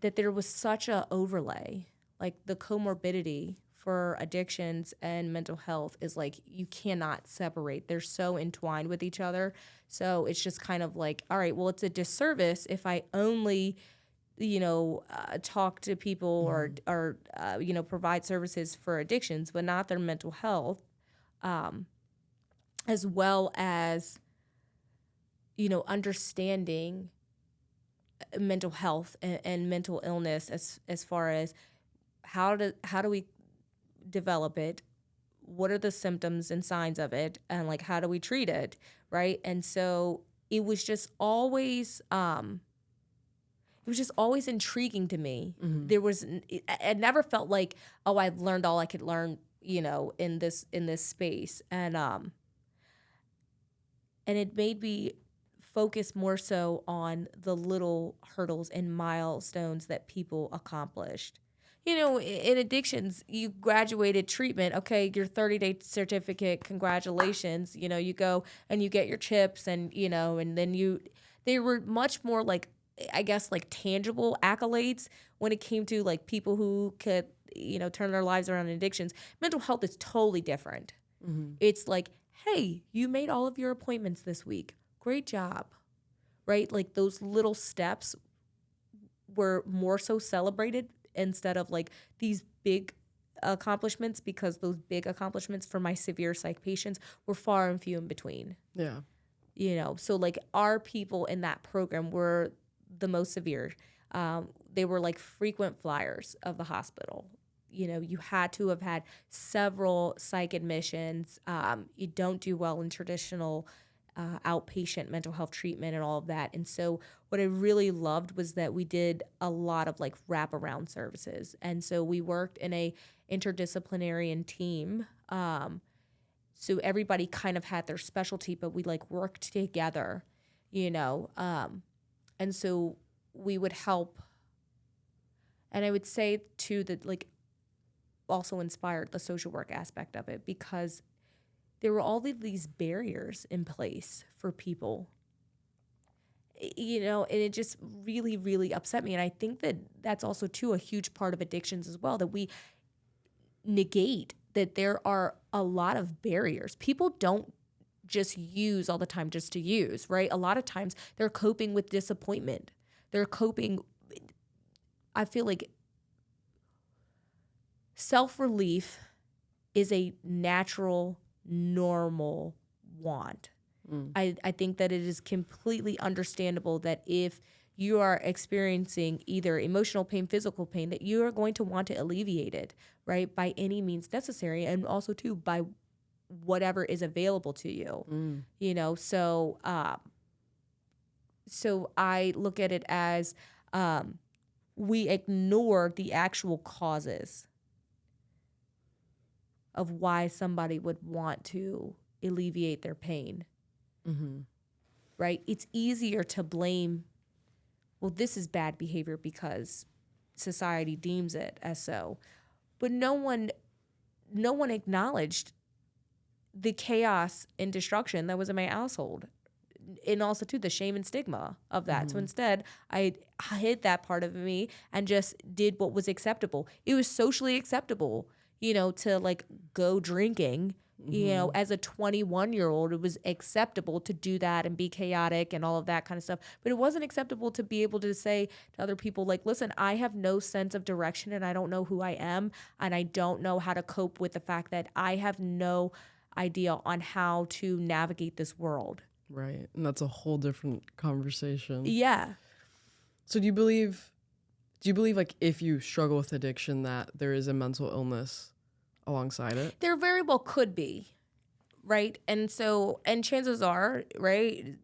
that there was such a overlay, like the comorbidity for addictions and mental health is like you cannot separate. They're so entwined with each other. So it's just kind of like, all right, well, it's a disservice if I only, talk to people or provide services for addictions, but not their mental health, as well as, understanding mental health and mental illness as far as how do we develop it, what are the symptoms and signs of it, and like how do we treat it, right? And so it was just always intriguing to me. I never felt like, oh, I've learned all I could learn, in this space, and it made me focus more so on the little hurdles and milestones that people accomplished. In addictions, you graduated treatment. Okay, your 30-day certificate, congratulations. You go and you get your chips and then they were much more like, I guess, like tangible accolades when it came to like people who could, turn their lives around in addictions. Mental health is totally different. It's like, hey, you made all of your appointments this week. Great job, right? Like those little steps were more so celebrated instead of like these big accomplishments, because those big accomplishments for my severe psych patients were far and few in between. Yeah. So like our people in that program were the most severe. They were like frequent flyers of the hospital. You had to have had several psych admissions. You don't do well in traditional outpatient mental health treatment and all of that. And so what I really loved was that we did a lot of like wraparound services. And so we worked in a interdisciplinary team. So everybody kind of had their specialty, but we like worked together, and so we would help. And I would say too that like also inspired the social work aspect of it, because there were all of these barriers in place for people, and it just really, really upset me. And I think that that's also, too, a huge part of addictions as well, that we negate that there are a lot of barriers. People don't just use all the time just to use, right? A lot of times they're coping with disappointment. They're coping, I feel like self-relief is a natural, normal want. I think that it is completely understandable that if you are experiencing either emotional pain, physical pain, that you are going to want to alleviate it, right, by any means necessary, and also too by whatever is available to you. So I look at it as we ignore the actual causes of why somebody would want to alleviate their pain. Right? It's easier to blame, well, this is bad behavior because society deems it as so. But no one acknowledged the chaos and destruction that was in my household. And also, too, the shame and stigma of that. So instead, I hid that part of me and just did what was acceptable. It was socially acceptable, to like go drinking. As a 21-year-old, it was acceptable to do that and be chaotic and all of that kind of stuff. But it wasn't acceptable to be able to say to other people, like, listen, I have no sense of direction and I don't know who I am. And I don't know how to cope with the fact that I have no idea on how to navigate this world. Right. And that's a whole different conversation. Yeah. So do you believe like if you struggle with addiction that there is a mental illness alongside it? There very well could be, right? And chances are, right,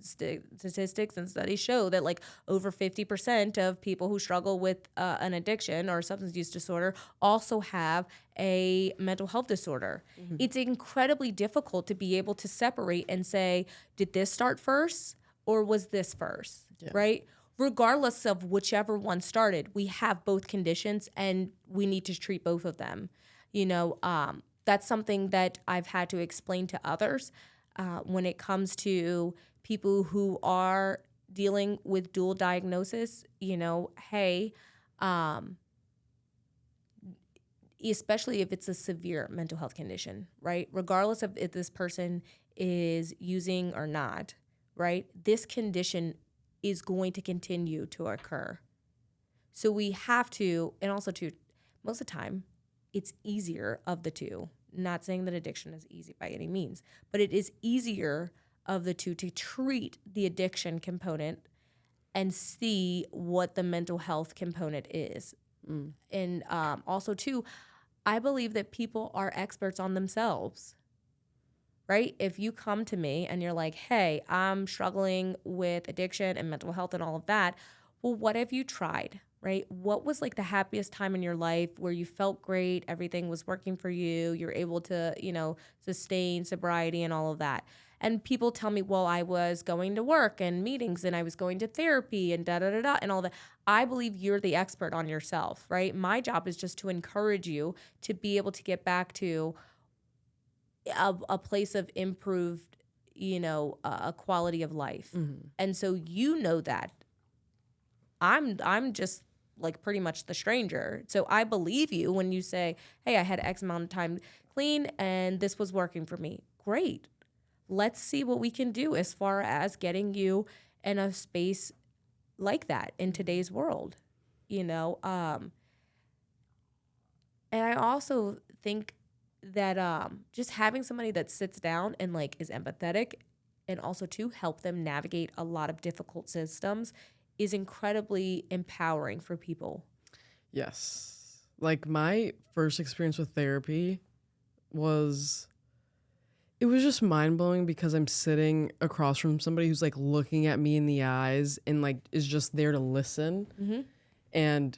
statistics and studies show that like over 50% of people who struggle with an addiction or substance use disorder also have a mental health disorder. It's incredibly difficult to be able to separate and say, did this start first or was this first, right? Regardless of whichever one started, we have both conditions and we need to treat both of them. That's something that I've had to explain to others when it comes to people who are dealing with dual diagnosis. Hey, especially if it's a severe mental health condition, right? Regardless of if this person is using or not, right? This condition is going to continue to occur. So we have to, and also too, most of the time, it's easier of the two. Not saying that addiction is easy by any means, but it is easier of the two to treat the addiction component and see what the mental health component is. And also too, I believe that people are experts on themselves, right? If you come to me and you're like, hey, I'm struggling with addiction and mental health and all of that, well, what have you tried, right? What was like the happiest time in your life where you felt great, everything was working for you, you're able to, sustain sobriety and all of that. And people tell me, well, I was going to work and meetings and I was going to therapy and da-da-da-da and all that. I believe you're the expert on yourself, right? My job is just to encourage you to be able to get back to a place of improved, a quality of life. And so that. I'm just like pretty much the stranger. So I believe you when you say, hey, I had X amount of time clean and this was working for me. Great. Let's see what we can do as far as getting you in a space like that in today's world, And I also think that just having somebody that sits down and like is empathetic and also to help them navigate a lot of difficult systems is incredibly empowering for people. Yes. Like my first experience with therapy it was just mind-blowing because I'm sitting across from somebody who's like looking at me in the eyes and like is just there to listen and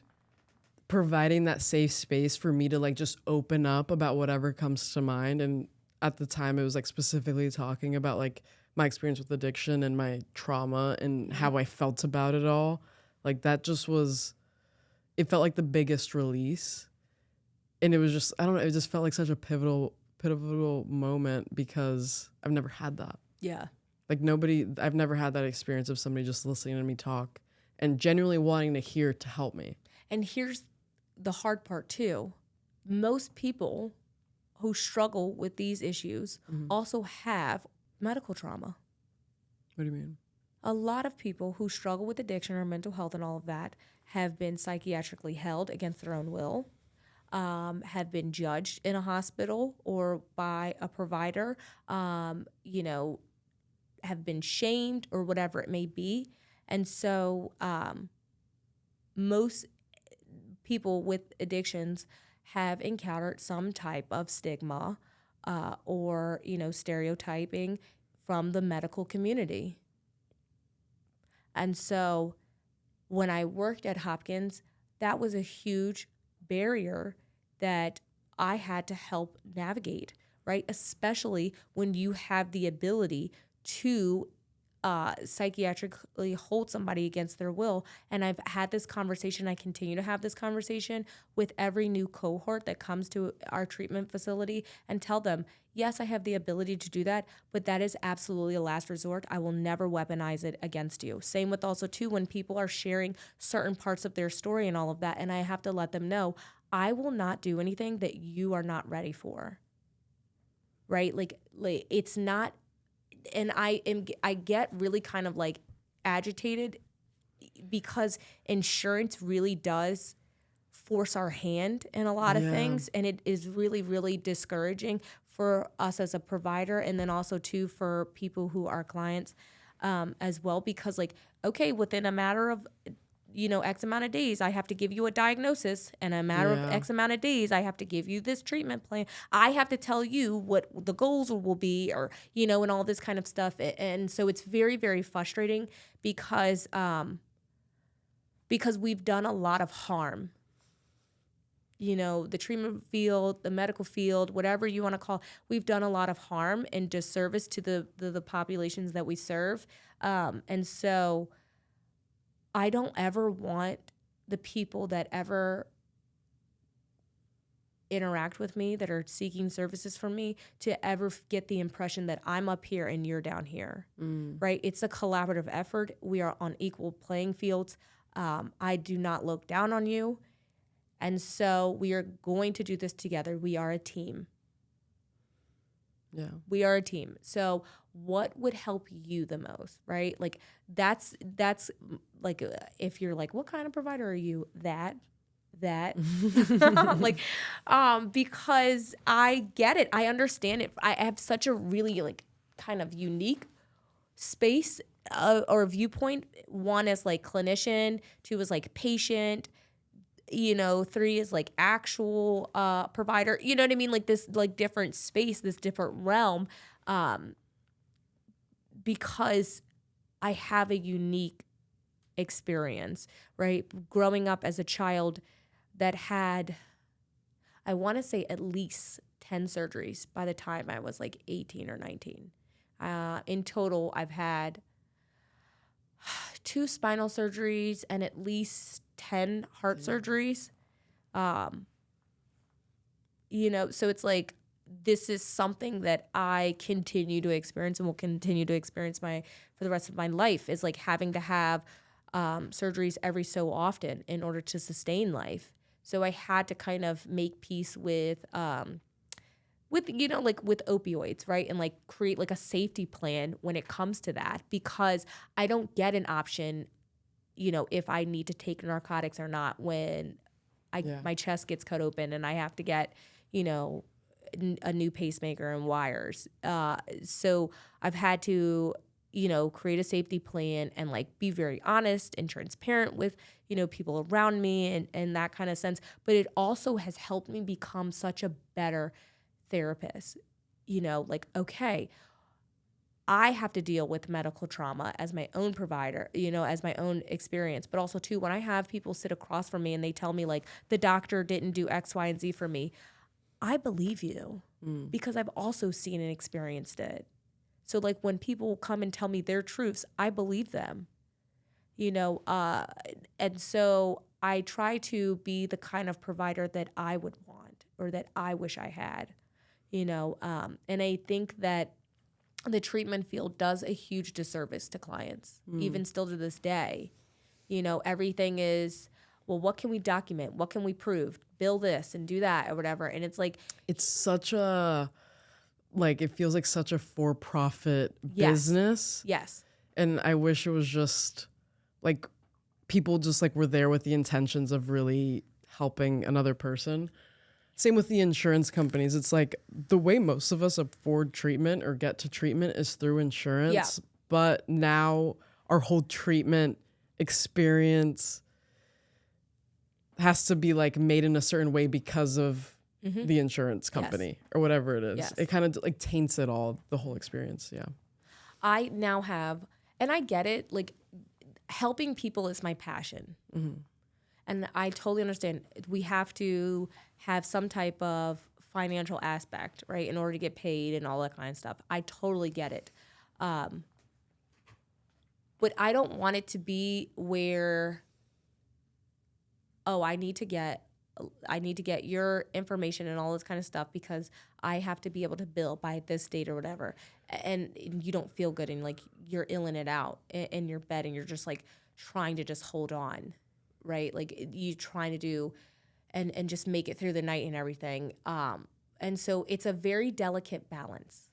providing that safe space for me to like just open up about whatever comes to mind. And at the time it was like specifically talking about like my experience with addiction and my trauma and how I felt about it all. Like that just it felt like the biggest release. And it was just, I don't know, it just felt like such a pivotal moment because I've never had that. Yeah. Like I've never had that experience of somebody just listening to me talk and genuinely wanting to hear to help me. And here's the hard part too. Most people who struggle with these issues also have medical trauma. What do you mean? A lot of people who struggle with addiction or mental health and all of that have been psychiatrically held against their own will, have been judged in a hospital or by a provider, have been shamed or whatever it may be. And so most people with addictions have encountered some type of stigma or, stereotyping from the medical community. And so when I worked at Hopkins, that was a huge barrier that I had to help navigate, right? Especially when you have the ability to psychiatrically hold somebody against their will. And I've had this conversation, I continue to have this conversation with every new cohort that comes to our treatment facility and tell them, yes, I have the ability to do that, but that is absolutely a last resort. I will never weaponize it against you. Same with also too, when people are sharing certain parts of their story and all of that, and I have to let them know, I will not do anything that you are not ready for, right? Like it's not, and I get really kind of like agitated because insurance really does force our hand in a lot of things, and it is really, really discouraging for us as a provider, and then also too for people who are clients as well, because like, okay, within a matter of X amount of days, I have to give you a diagnosis, and a matter of X amount of days, I have to give you this treatment plan. I have to tell you what the goals will be, or, and all this kind of stuff. And so it's very, very frustrating because we've done a lot of harm. The treatment field, the medical field, whatever you want to call, we've done a lot of harm and disservice to the populations that we serve. And so I don't ever want the people that ever interact with me, that are seeking services from me, to ever get the impression that I'm up here and you're down here, right? It's a collaborative effort. We are on equal playing fields. I do not look down on you. And so we are going to do this together. We are a team. Yeah. We are a team. So what would help you the most, right? Like that's like if you're like, what kind of provider are you? That like because I get it. I understand it. I have such a really like kind of unique space or viewpoint. One is like clinician, two is like patient, you know, three is like actual provider, you know what I mean? Like this like different space, this different realm, because I have a unique experience, right? Growing up as a child that had, I want to say at least 10 surgeries by the time I was like 18 or 19. In total, I've had 2 spinal surgeries and at least 10 heart surgeries. You know, so it's like, this is something that I continue to experience and will continue to experience for the rest of my life, is like having to have surgeries every so often in order to sustain life. So I had to kind of make peace with you know, like with opioids, right? And like create like a safety plan when it comes to that, because I don't get an option, you know, if I need to take narcotics or not when my chest gets cut open and I have to get, you know, a new pacemaker and wires. So I've had to, you know, create a safety plan and like be very honest and transparent with, you know, people around me and that kind of sense. But it also has helped me become such a better therapist. You know, like, okay, I have to deal with medical trauma as my own provider, you know, as my own experience. But also too, when I have people sit across from me and they tell me like the doctor didn't do X, Y, and Z for me, I believe you because I've also seen and experienced it. So like when people come and tell me their truths, I believe them, you know, and so I try to be the kind of provider that I would want or that I wish I had, you know, and I think that the treatment field does a huge disservice to clients, even still to this day. You know, everything is, well, what can we document? What can we prove? Bill this and do that or whatever. And it's like, it's such a, like, it feels like such a for-profit business. Yes. And I wish it was just like people just like were there with the intentions of really helping another person. Same with the insurance companies. It's like the way most of us afford treatment or get to treatment is through insurance. Yeah. But now our whole treatment experience has to be like made in a certain way because of the insurance company or whatever it is. Yes. It kind of like taints it all, the whole experience. Yeah. I now have, and I get it, like helping people is my passion. And I totally understand. We have to have some type of financial aspect, right, in order to get paid and all that kind of stuff. I totally get it. But I don't want it to be where, oh, I need to get your information and all this kind of stuff because I have to be able to bill by this date or whatever. And you don't feel good and like you're illing it out in your bed and you're just like trying to just hold on, right? Like you trying to do and just make it through the night and everything. And so it's a very delicate balance.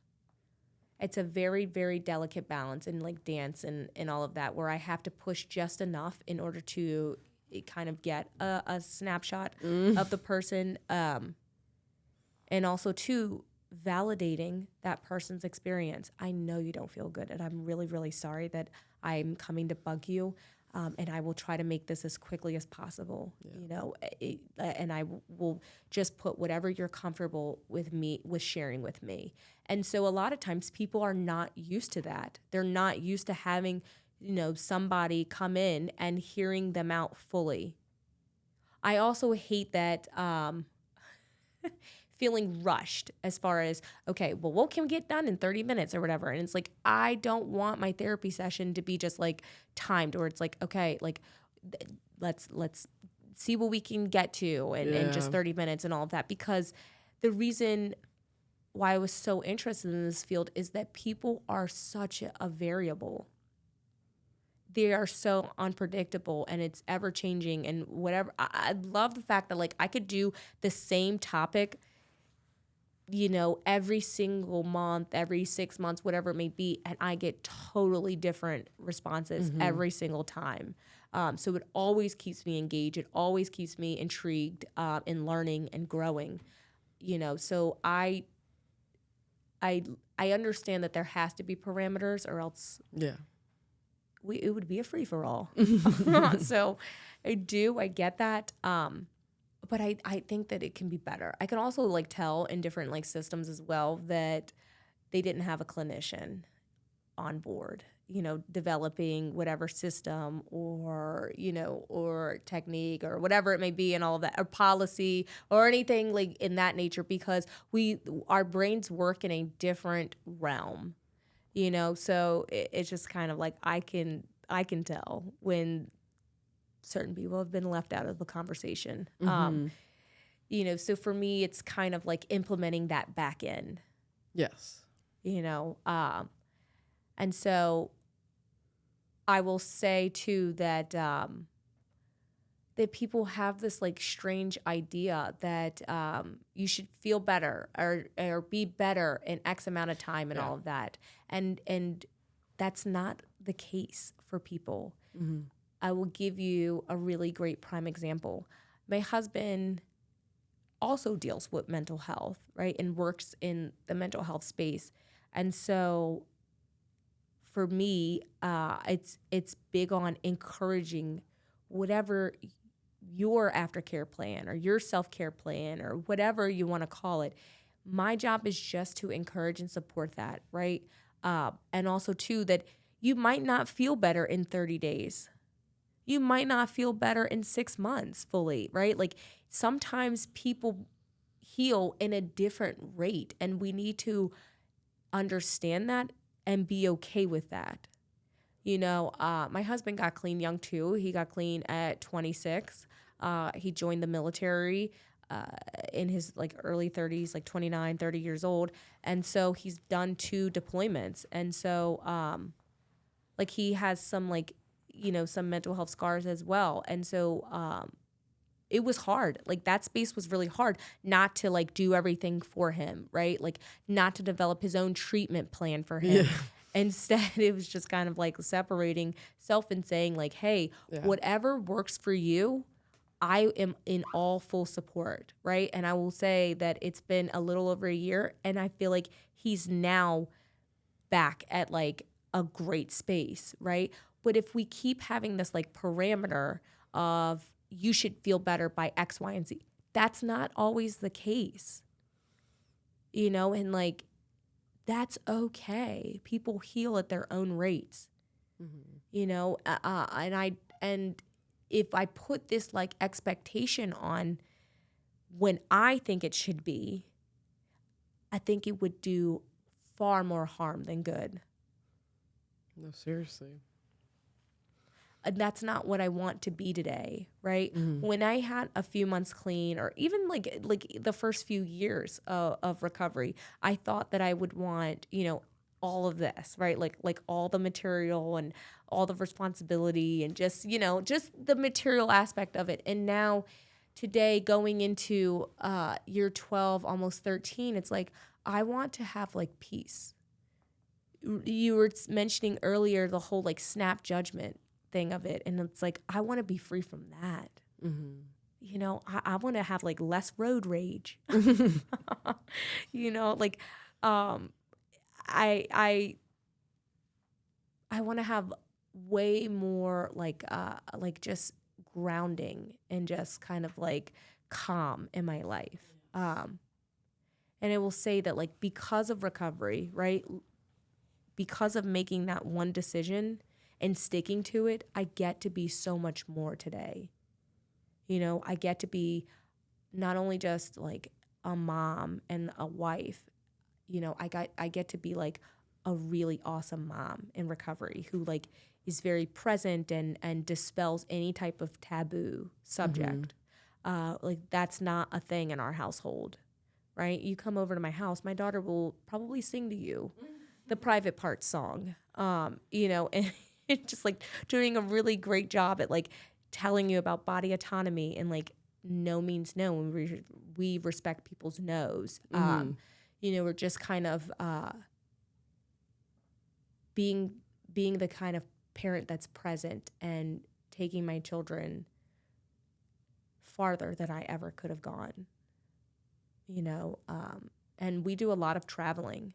It's a very, very delicate balance and like dance and all of that where I have to push just enough in order to kind of get a snapshot of the person. And also too, validating that person's experience. I know you don't feel good and I'm really, really sorry that I'm coming to bug you. And I will try to make this as quickly as possible, you know, and I will just put whatever you're comfortable with sharing with me. And so a lot of times people are not used to that. They're not used to having, you know, somebody come in and hearing them out fully. I also hate that feeling rushed as far as, okay, well, what can we get done in 30 minutes or whatever? And it's like, I don't want my therapy session to be just like timed where it's like, okay, like let's see what we can get to in just 30 minutes and all of that. Because the reason why I was so interested in this field is that people are such a variable. they are so unpredictable and it's ever changing and whatever. I love the fact that like I could do the same topic, you know, every single month, every 6 months, whatever it may be, and I get totally different responses every single time. So it always keeps me engaged. It always keeps me intrigued in learning and growing. You know, so I understand that there has to be parameters, or else it would be a free for all. So I get that. But I think that it can be better. I can also like tell in different like systems as well that they didn't have a clinician on board, you know, developing whatever system or, you know, or technique or whatever it may be and all of that, or policy or anything like in that nature, because our brains work in a different realm, you know? So it's just kind of like I can tell when certain people have been left out of the conversation. You know, so for me, it's kind of like implementing that back in. Yes. You know, and so I will say too that that people have this like strange idea that you should feel better or be better in X amount of time and all of that, and that's not the case for people. I will give you a really great prime example. My husband also deals with mental health, right, and works in the mental health space. And so for me, it's big on encouraging whatever your aftercare plan or your self-care plan or whatever you want to call it. My job is just to encourage and support that, right? And also, too, that you might not feel better in 30 days. You might not feel better in 6 months fully, right? Like sometimes people heal in a different rate, and we need to understand that and be okay with that. You know, my husband got clean young too. He got clean at 26. He joined the military in his like early 30s, like 29, 30 years old. And so he's done 2 deployments. And so like he has some like, you know, some mental health scars as well. And so it was hard. Like that space was really hard not to like do everything for him, right? Like not to develop his own treatment plan for him. Yeah. Instead, it was just kind of like separating self and saying like, hey, whatever works for you, I am in all full support, right? And I will say that it's been a little over a year, and I feel like he's now back at like a great space, right? But if we keep having this like parameter of you should feel better by X, Y, and Z, that's not always the case, you know? And like, that's okay. People heal at their own rates, you know? And if I put this like expectation on when I think it should be, I think it would do far more harm than good. No, seriously. And that's not what I want to be today, right? When I had a few months clean, or even like the first few years of recovery, I thought that I would want, you know, all of this, right? Like all the material and all the responsibility and just, you know, just the material aspect of it. And now today, going into year 12, almost 13, it's like I want to have like peace. You were mentioning earlier the whole like snap judgment thing of it, and it's like I want to be free from that. You know, I want to have like less road rage. You know, like I want to have way more like just grounding and just kind of like calm in my life. And I will say that like because of recovery, right? Because of making that one decision and sticking to it, I get to be so much more today. You know, I get to be not only just like a mom and a wife, you know, I get to be like a really awesome mom in recovery who like is very present and dispels any type of taboo subject. Like that's not a thing in our household, right? You come over to my house, my daughter will probably sing to you the Private Parts song, you know, just like doing a really great job at like telling you about body autonomy and like no means no, and we respect people's no's. You know, we're just kind of being the kind of parent that's present and taking my children farther than I ever could have gone. You know, and we do a lot of traveling.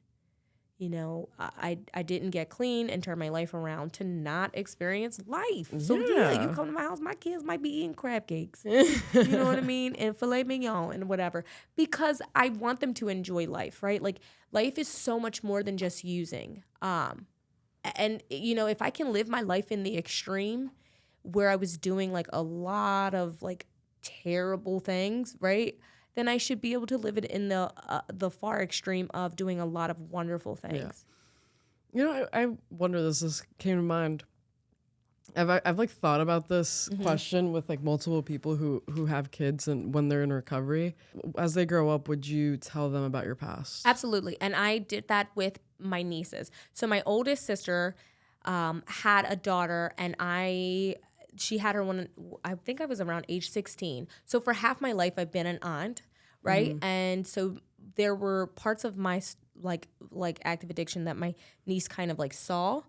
You know, I didn't get clean and turn my life around to not experience life. So yeah, you come to my house, my kids might be eating crab cakes. You know what I mean? And filet mignon and whatever. Because I want them to enjoy life, right? Like life is so much more than just using. And you know, if I can live my life in the extreme where I was doing like a lot of like terrible things, right? Then I should be able to live it in the far extreme of doing a lot of wonderful things. Yeah. You know, I wonder, this came to mind. I've like thought about this question with like multiple people who have kids and when they're in recovery. As they grow up, would you tell them about your past? Absolutely. And I did that with my nieces. So my oldest sister had a daughter, and she had her when I think I was around age 16. So for half my life, I've been an aunt, right? And so there were parts of my like active addiction that my niece kind of like saw,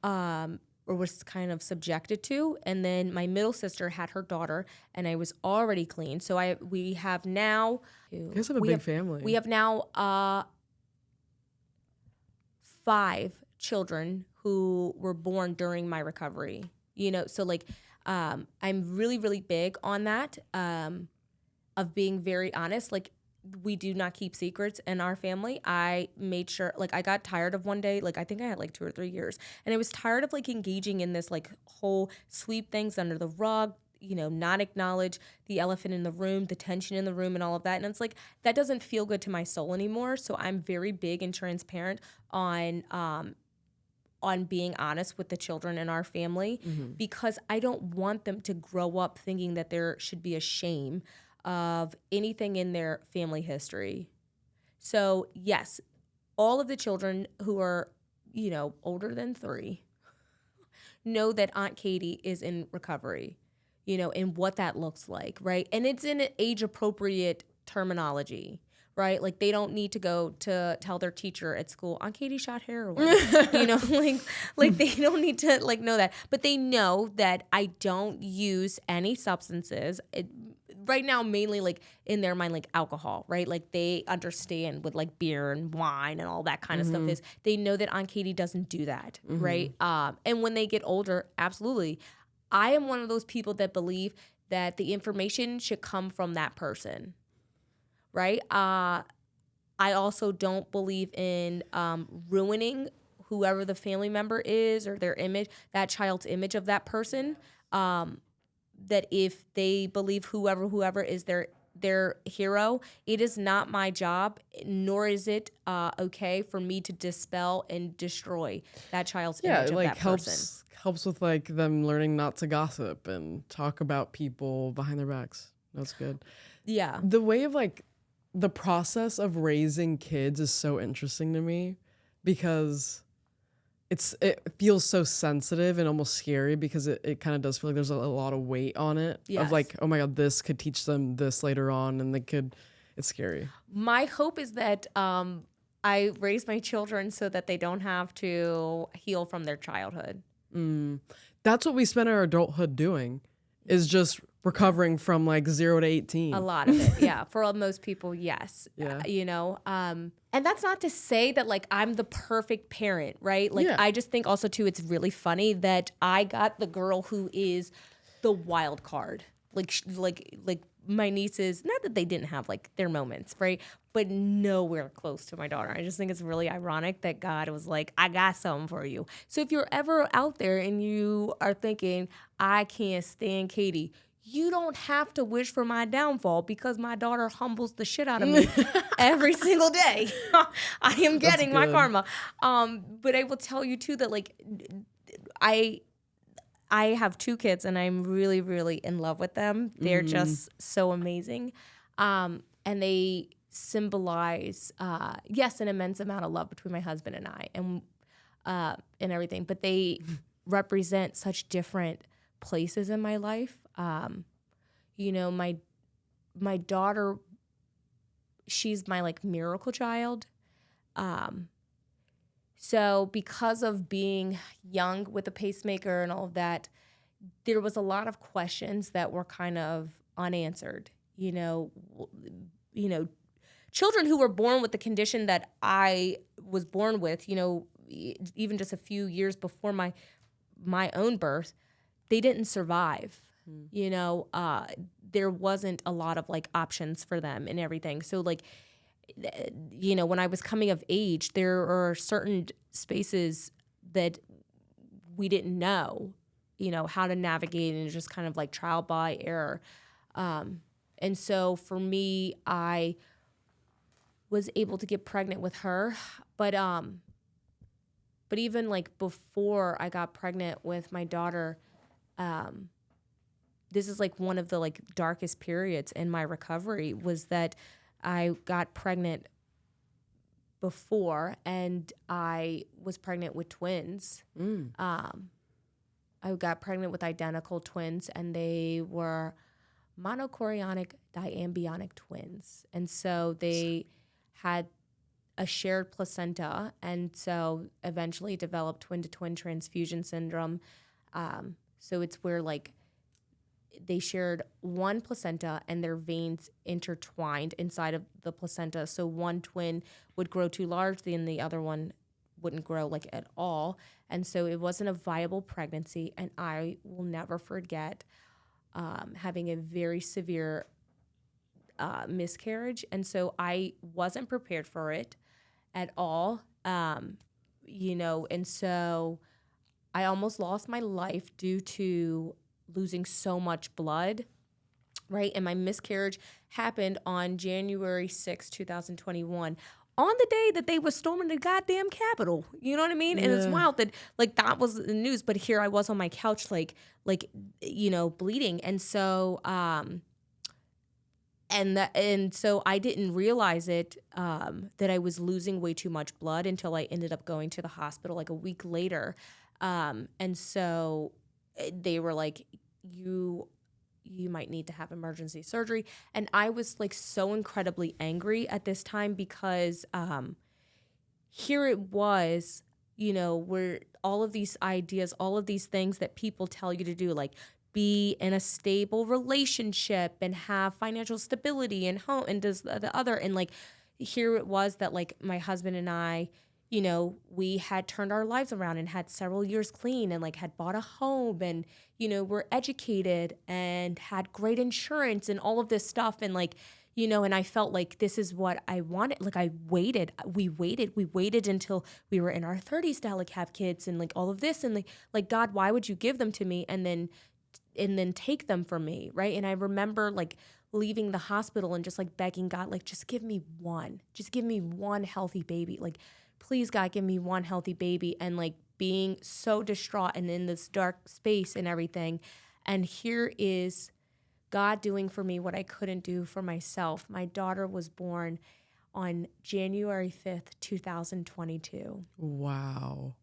or was kind of subjected to. And then my middle sister had her daughter, and I was already clean. So we have now. You guys have a big family. We have now 5 children who were born during my recovery. You know, so like I'm really, really big on that, of being very honest. Like we do not keep secrets in our family. I made sure, like I got tired of one day, like I think I had like 2 or 3 years, and I was tired of like engaging in this like whole sweep things under the rug, you know, not acknowledge the elephant in the room, the tension in the room and all of that. And it's like, that doesn't feel good to my soul anymore. So I'm very big and transparent on being honest with the children in our family, because I don't want them to grow up thinking that there should be a shame of anything in their family history. So yes, all of the children who are, you know, older than 3 know that Aunt Catie is in recovery, you know, and what that looks like, right? And it's in an age-appropriate terminology, right? Like they don't need to go to tell their teacher at school, Aunt Catie shot heroin, you know, like they don't need to like know that, but they know that I don't use any substances. Right now, mainly like in their mind, like alcohol, right? Like they understand with like beer and wine and all that kind of stuff is they know that Aunt Catie doesn't do that, right? And when they get older, absolutely. I am one of those people that believe that the information should come from that person, right? I also don't believe in ruining whoever the family member is or their image, that child's image of that person. That if they believe whoever is their hero, it is not my job, nor is it okay for me to dispel and destroy that child's image of that person. Helps with like them learning not to gossip and talk about people behind their backs. That's good. Yeah. The way of like the process of raising kids is so interesting to me, because it feels so sensitive and almost scary, because it kind of does feel like there's a lot of weight on it. Yes. Of like, oh my God, this could teach them this later on, and it's scary. My hope is that I raise my children so that they don't have to heal from their childhood. That's what we spend our adulthood doing, is just recovering from like 0 to 18. A lot of it, yeah. For most people, yes. Yeah. You know, and that's not to say that like I'm the perfect parent, right? Like I just think also too, it's really funny that I got the girl who is the wild card. Like my nieces, not that they didn't have like their moments, right? But nowhere close to my daughter. I just think it's really ironic that God was like, I got something for you. So if you're ever out there and you are thinking, I can't stand Catie, you don't have to wish for my downfall, because my daughter humbles the shit out of me every single day. I am getting my karma. But I will tell you too that like I have 2 kids and I'm really, really in love with them. They're just so amazing. And they symbolize, yes, an immense amount of love between my husband and I and everything. But they represent such different places in my life. You know, my daughter, she's my like miracle child. So because of being young with a pacemaker and all of that, there was a lot of questions that were kind of unanswered. You know, children who were born with the condition that I was born with, you know, even just a few years before my own birth, they didn't survive. You know, there wasn't a lot of like options for them and everything. So like, you know, when I was coming of age, there are certain spaces that we didn't know, you know, how to navigate, and just kind of like trial by error. And so for me, I was able to get pregnant with her, but even like before I got pregnant with my daughter, this is like one of the like darkest periods in my recovery, was that I got pregnant before, and I was pregnant with twins. I got pregnant with identical twins, and they were monochorionic diambionic twins. And so they had a shared placenta, and so eventually developed twin-to-twin transfusion syndrome. So it's where like they shared one placenta and their veins intertwined inside of the placenta. So one twin would grow too large, and the other one wouldn't grow like at all. And so it wasn't a viable pregnancy. And I will never forget having a very severe miscarriage. And so I wasn't prepared for it at all. You know, and so I almost lost my life due to losing so much blood, right? And my miscarriage happened on January 6, 2021, on the day that they were storming the goddamn Capitol. You know what I mean? And it's wild that, like, that was the news, but here I was on my couch, like, you know, bleeding. And so, and so I didn't realize it, that I was losing way too much blood until I ended up going to the hospital like a week later. And so they were like, you might need to have emergency surgery. And I was like so incredibly angry at this time because here it was, you know, where all of these ideas, all of these things that people tell you to do, like be in a stable relationship and have financial stability and home, and does the other. And like, here it was that like my husband and I, you know, we had turned our lives around and had several years clean, and like had bought a home, and, you know, we're educated and had great insurance and all of this stuff. And like, you know, and I felt like this is what I wanted. Like we waited until we were in our 30s to like have kids and like all of this. And like God, why would you give them to me and then take them from me, right? And I remember like leaving the hospital and just like begging God, like, just give me one healthy baby. Like, please, God, give me one healthy baby. And like being so distraught and in this dark space and everything. And here is God doing for me what I couldn't do for myself. My daughter was born on January 5th, 2022. Wow.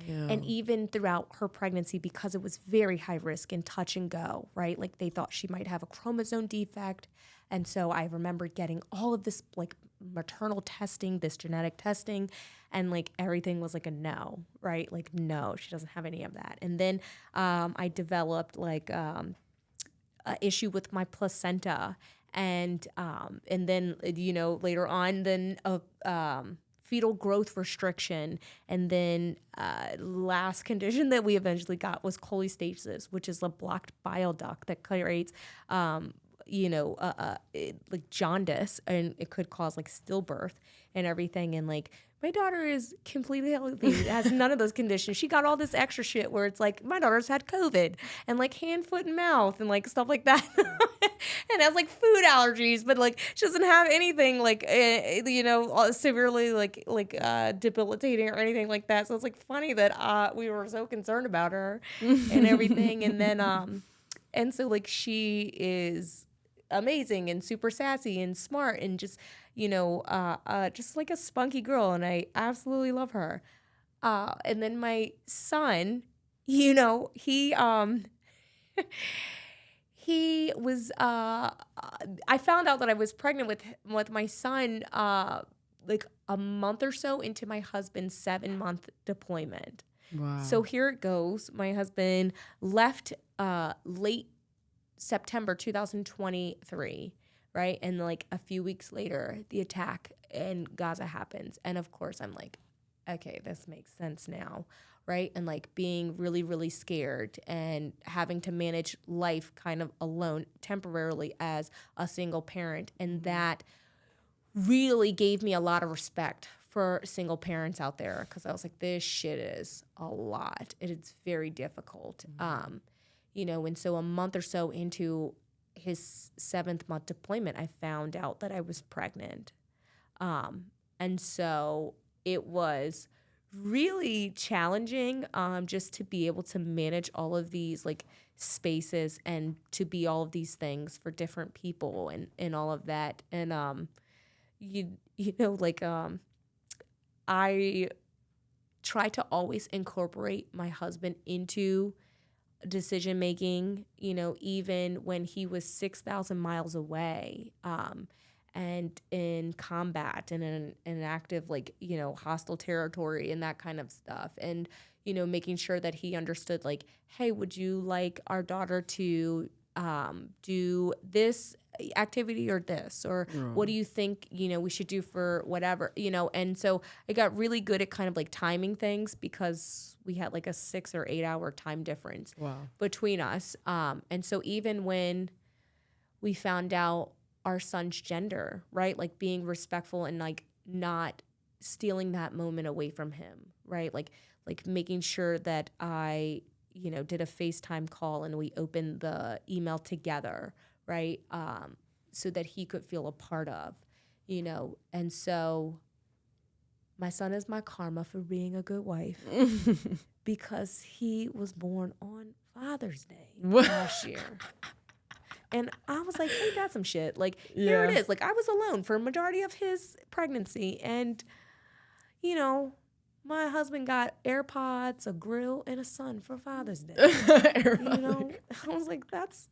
Damn. And even throughout her pregnancy, because it was very high risk and touch and go, right? Like they thought she might have a chromosome defect. And so I remember getting all of this like maternal testing, this genetic testing, and like everything was like a no, right? Like, no, she doesn't have any of that. And then I developed like an issue with my placenta, and then, you know, later on, then fetal growth restriction, and then last condition that we eventually got was cholestasis, which is a blocked bile duct that creates like jaundice, and it could cause like stillbirth and everything. And like my daughter is completely healthy, has none of those conditions. She got all this extra shit where it's like my daughter's had COVID and like hand, foot, and mouth and like stuff like that, and has like food allergies, but like she doesn't have anything like severely like debilitating or anything like that. So it's like funny that we were so concerned about her and everything, and then and so like she is amazing and super sassy and smart and just, you know, just like a spunky girl, and I absolutely love her. And then my son, you know, he was, I found out that I was pregnant with my son, like a month or so into my husband's 7-month deployment. Wow. So here it goes. My husband left late September 2023, right? And like a few weeks later, the attack in Gaza happens. And of course, I'm like, okay, this makes sense now, right? And like being really, really scared and having to manage life kind of alone temporarily as a single parent. And that really gave me a lot of respect for single parents out there, because I was like, this shit is a lot. It's very difficult. You know, and so a month or so into his 7th month deployment, I found out that I was pregnant. And so it was really challenging, just to be able to manage all of these like spaces and to be all of these things for different people and all of that. And you know, like I try to always incorporate my husband into decision making, you know, even when he was 6,000 miles away, and in combat and in an active, like, you know, hostile territory and that kind of stuff. And, you know, making sure that he understood, like, hey, would you like our daughter to do this activity or this, or what do you think, you know, we should do for whatever, you know? And so I got really good at kind of like timing things, because we had like a 6 or 8 hour time difference between us. And so even when we found out our son's gender, right? Like being respectful and like not stealing that moment away from him, right? Like making sure that I, you know, did a FaceTime call and we opened the email together, right? So that he could feel a part of, you know. And so my son is my karma for being a good wife because he was born on Father's Day last year. And I was like, ain't that some shit? Like, here it is. Like, I was alone for a majority of his pregnancy. And, you know, my husband got AirPods, a grill, and a son for Father's Day. You know, I was like, that's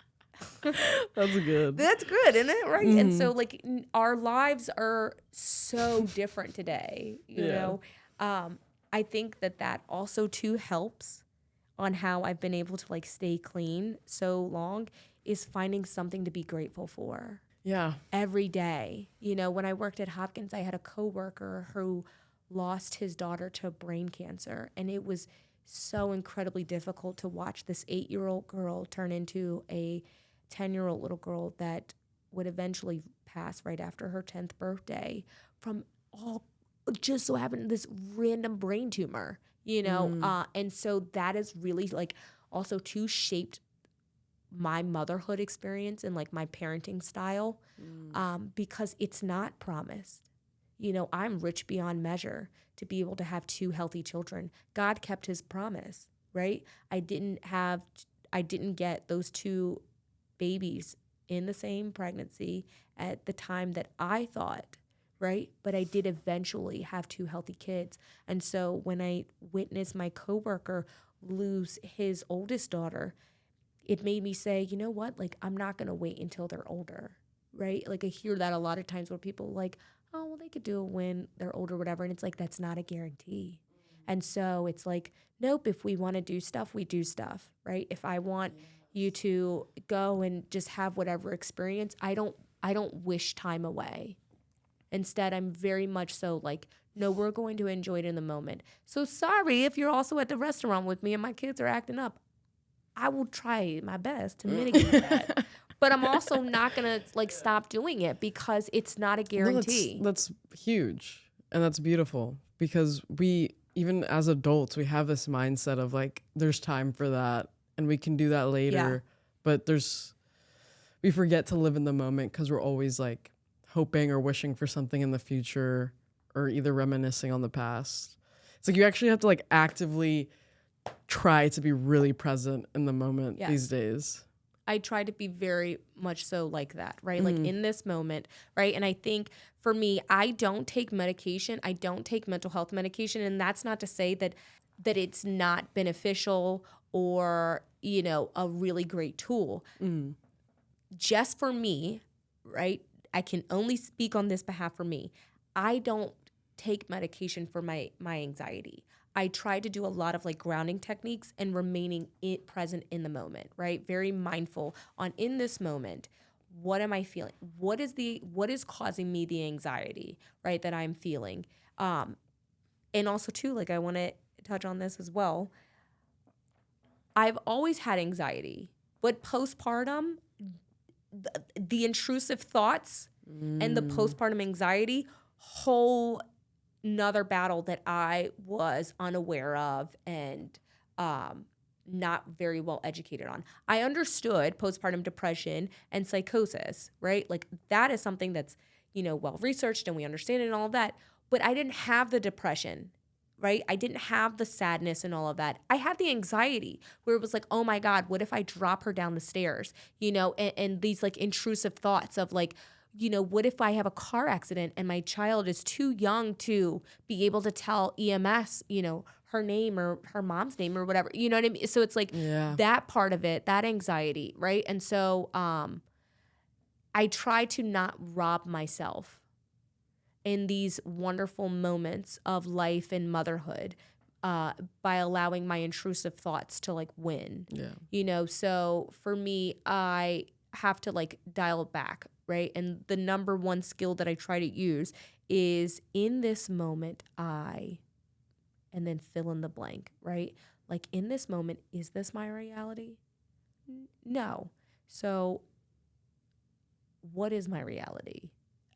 good. That's good, isn't it? Right? And so, like, our lives are so different today, you know? I think that also, too, helps on how I've been able to, like, stay clean so long, is finding something to be grateful for. Yeah. Every day. You know, when I worked at Hopkins, I had a coworker who lost his daughter to brain cancer, and it was so incredibly difficult to watch this 8-year-old girl turn into a 10-year-old little girl that would eventually pass right after her 10th birthday from all just so happened this random brain tumor, you know? And so that is really like also too shaped my motherhood experience and like my parenting style, because it's not promised. You know, I'm rich beyond measure to be able to have 2 healthy children. God kept his promise, right? I didn't get those 2 babies in the same pregnancy at the time that I thought, right? But I did eventually have 2 healthy kids. And so when I witnessed my coworker lose his oldest daughter, it made me say, you know what? Like, I'm not going to wait until they're older, right? Like, I hear that a lot of times where people are like, oh, well, they could do it when they're older, whatever. And it's like, that's not a guarantee. And so it's like, nope, if we want to do stuff, we do stuff, right? If I want you to go and just have whatever experience, I don't wish time away. Instead, I'm very much so like, no, we're going to enjoy it in the moment. So sorry if you're also at the restaurant with me and my kids are acting up. I will try my best to mitigate that. But I'm also not going to like stop doing it because it's not a guarantee. No, that's huge. And that's beautiful, because we, even as adults, we have this mindset of like, there's time for that and we can do that later. But we forget to live in the moment because we're always like hoping or wishing for something in the future, or either reminiscing on the past. It's like you actually have to like actively try to be really present in the moment these days. I try to be very much so like that, right? Like in this moment, right? And I think for me, I don't take medication. I don't take mental health medication. And that's not to say that it's not beneficial or, you know, a really great tool. Just for me, right? I can only speak on this behalf for me. I don't take medication for my anxiety. I try to do a lot of like grounding techniques and remaining present in the moment, right? Very mindful on in this moment. What am I feeling? What is causing me the anxiety, right? That I'm feeling. And also too, like I want to touch on this as well. I've always had anxiety, but postpartum, the intrusive thoughts and the postpartum anxiety, whole another battle that I was unaware of and not very well educated on. I understood postpartum depression and psychosis, right? Like that is something that's, you know, well researched and we understand it and all of that. But I didn't have the depression, right? I didn't have the sadness and all of that. I had the anxiety where it was like, oh my God, what if I drop her down the stairs? You know, and these like intrusive thoughts of like, you know, what if I have a car accident and my child is too young to be able to tell EMS, you know, her name or her mom's name or whatever, you know what I mean? So it's like that part of it, that anxiety, right? And so I try to not rob myself in these wonderful moments of life and motherhood by allowing my intrusive thoughts to like win, you know? So for me, I have to like dial it back, right? And the number one skill that I try to use is in this moment, and then fill in the blank, right? Like in this moment, is this my reality? No. So what is my reality?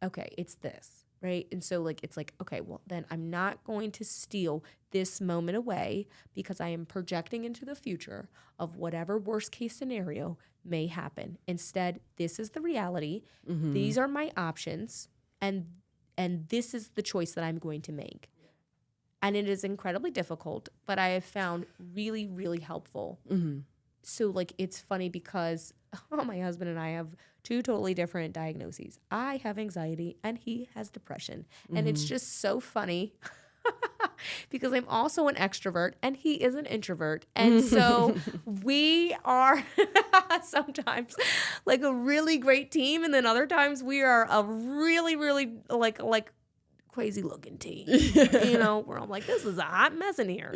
Okay, it's this, right? And so like, it's like, okay, well then I'm not going to steal this moment away because I am projecting into the future of whatever worst case scenario may happen. Instead, this is the reality. These are my options, and this is the choice that I'm going to make. And it is incredibly difficult, but I have found really, really helpful. So like, it's funny because my husband and I have two totally different diagnoses. I have anxiety and he has depression. And it's just so funny because I'm also an extrovert and he is an introvert. And so we are sometimes like a really great team. And then other times we are a really, really like crazy looking team, you know, where I'm like, this is a hot mess in here.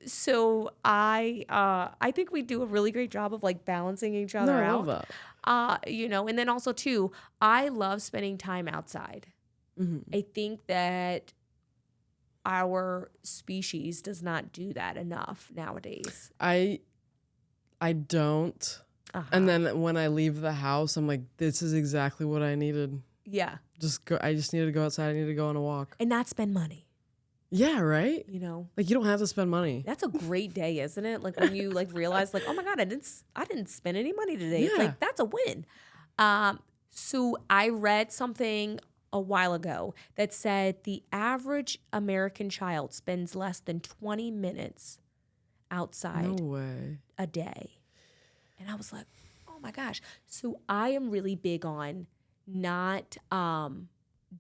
So I think we do a really great job of like balancing each other out. I love that. You know, and then also too, I love spending time outside. I think that our species does not do that enough nowadays. I don't. And then when I leave the house, I'm like, this is exactly what I needed. Yeah. I just needed to go outside. I needed to go on a walk. And not spend money. Yeah, right? You know, like you don't have to spend money. That's a great day, isn't it? Like when you like realize like, oh my God, I didn't spend any money today. It's like, that's a win. So I read something a while ago that said the average American child spends less than 20 minutes outside a day. And I was like, oh my gosh. So I am really big on not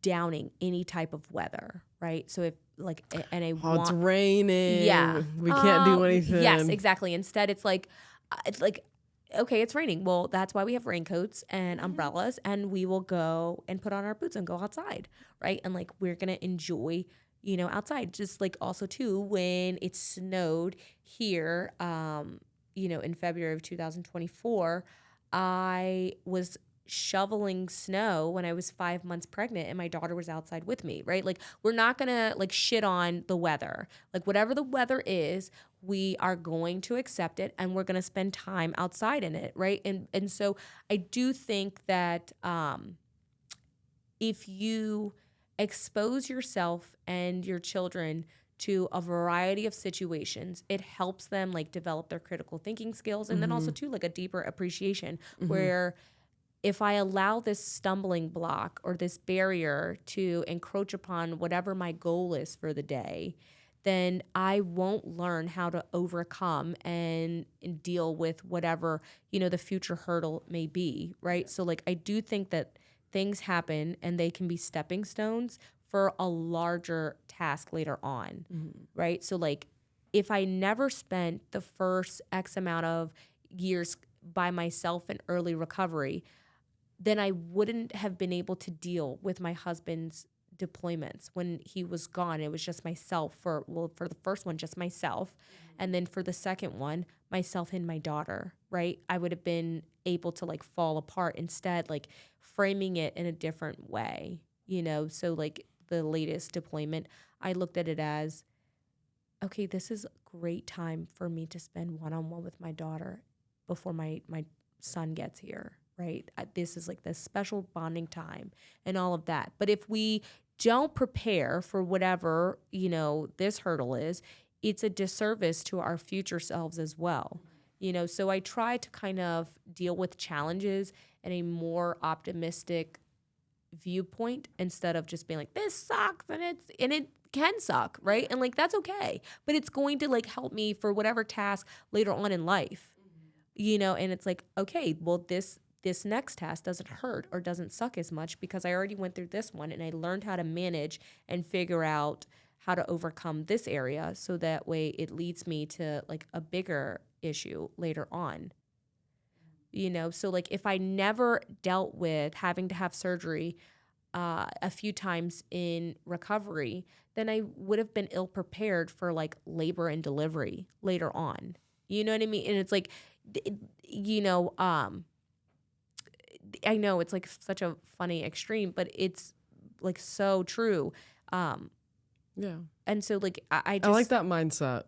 downing any type of weather, right? So if like, and it's raining. Yeah. We can't do anything. Yes, exactly. Instead, it's like, okay, it's raining. Well, that's why we have raincoats and umbrellas, and we will go and put on our boots and go outside, right? And like, we're going to enjoy, you know, outside. Just like also too, when it snowed here, you know, in February of 2024, I was shoveling snow when I was 5 months pregnant and my daughter was outside with me, right? Like, we're not gonna like shit on the weather. Like, whatever the weather is, we are going to accept it and we're gonna spend time outside in it, right? And so I do think that if you expose yourself and your children to a variety of situations, it helps them like develop their critical thinking skills, and then also too like a deeper appreciation where if I allow this stumbling block or this barrier to encroach upon whatever my goal is for the day, then I won't learn how to overcome and deal with whatever, the future hurdle may be, right? So like I do think that things happen and they can be stepping stones for a larger task later on, right? So like if I never spent the first X amount of years by myself in early recovery, then I wouldn't have been able to deal with my husband's deployments when he was gone. It was just myself for the first one, just myself. And then for the second one, myself and my daughter, right? I would have been able to like fall apart, instead, like framing it in a different way, So like the latest deployment, I looked at it as, okay, this is a great time for me to spend one-on-one with my daughter before my son gets here, right? This is like this special bonding time and all of that. But if we don't prepare for whatever, this hurdle is, it's a disservice to our future selves as well. So I try to kind of deal with challenges in a more optimistic viewpoint instead of just being like, this sucks, and it can suck, right? And like that's okay. But it's going to like help me for whatever task later on in life. And it's like, okay, well, this next task doesn't hurt or doesn't suck as much because I already went through this one and I learned how to manage and figure out how to overcome this area, so that way it leads me to like a bigger issue later on. So like if I never dealt with having to have surgery a few times in recovery, then I would have been ill prepared for like labor and delivery later on. You know what I mean? And it's like, I know it's like such a funny extreme, but it's like so true. Yeah. And so like I like that mindset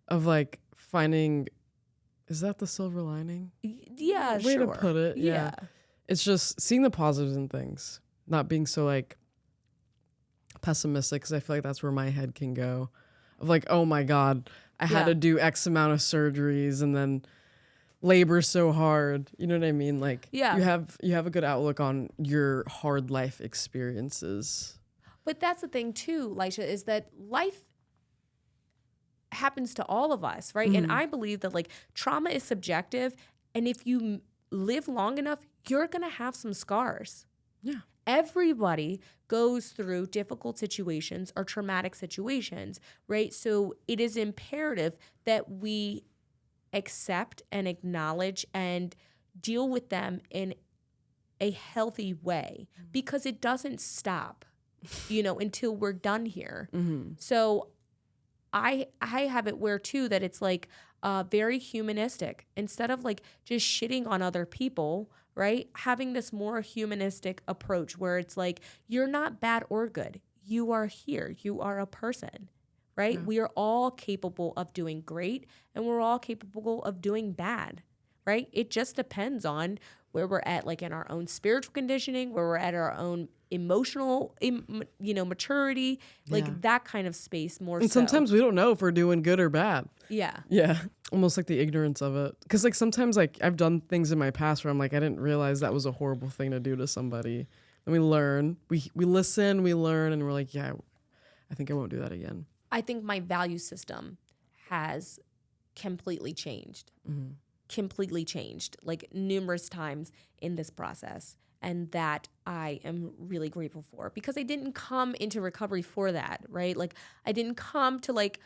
of like finding, is that the silver lining? Yeah, Way sure. to put it. Yeah. It's just seeing the positives in things, not being so like pessimistic, because I feel like that's where my head can go. Of like, oh my God, I had to do X amount of surgeries and then labor so hard. You know what I mean? Like you have a good outlook on your hard life experiences. But that's the thing too, Laisha, is that life happens to all of us, right? And I believe that like trauma is subjective, and if you live long enough, you're going to have some scars. Yeah. Everybody goes through difficult situations or traumatic situations, right? So it is imperative that we accept and acknowledge and deal with them in a healthy way, because it doesn't stop, until we're done here. So I have it where too that it's like very humanistic, instead of like just shitting on other people, right? Having this more humanistic approach where it's like, you're not bad or good. You are here. You are a person, right? Yeah. We are all capable of doing great, and we're all capable of doing bad, right? It just depends on where we're at, like in our own spiritual conditioning, where we're at our own emotional, maturity, like that kind of space more. And sometimes we don't know if we're doing good or bad. Yeah. Yeah. Almost like the ignorance of it. Because like sometimes like I've done things in my past where I'm like, I didn't realize that was a horrible thing to do to somebody. And we learn, we listen, we learn, and we're like, yeah, I think I won't do that again. I think my value system has completely changed. Completely changed, like numerous times in this process. And that I am really grateful for, because I didn't come into recovery for that, right? Like I didn't come to like,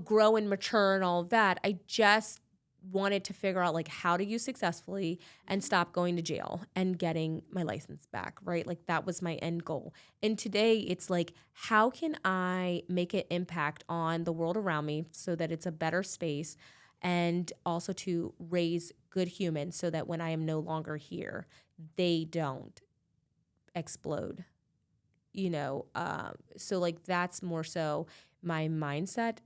grow and mature and all of that. I just wanted to figure out like how to use successfully and stop going to jail and getting my license back, right? Like that was my end goal. And today it's like, how can I make an impact on the world around me so that it's a better space, and also to raise good humans so that when I am no longer here, they don't explode, so like that's more so my mindset.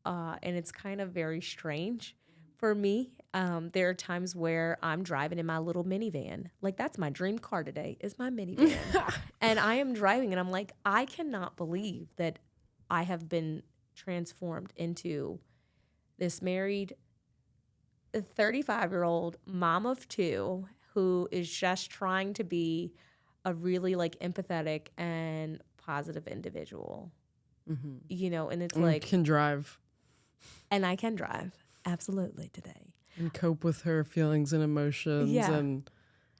And it's kind of very strange for me. There are times where I'm driving in my little minivan. Like that's my dream car today, is my minivan. And I am driving and I'm like, I cannot believe that I have been transformed into this married 35-year-old mom of two who is just trying to be a really like empathetic and positive individual. you know, and it's And like, can drive and I can drive absolutely today. and cope with her feelings and emotions and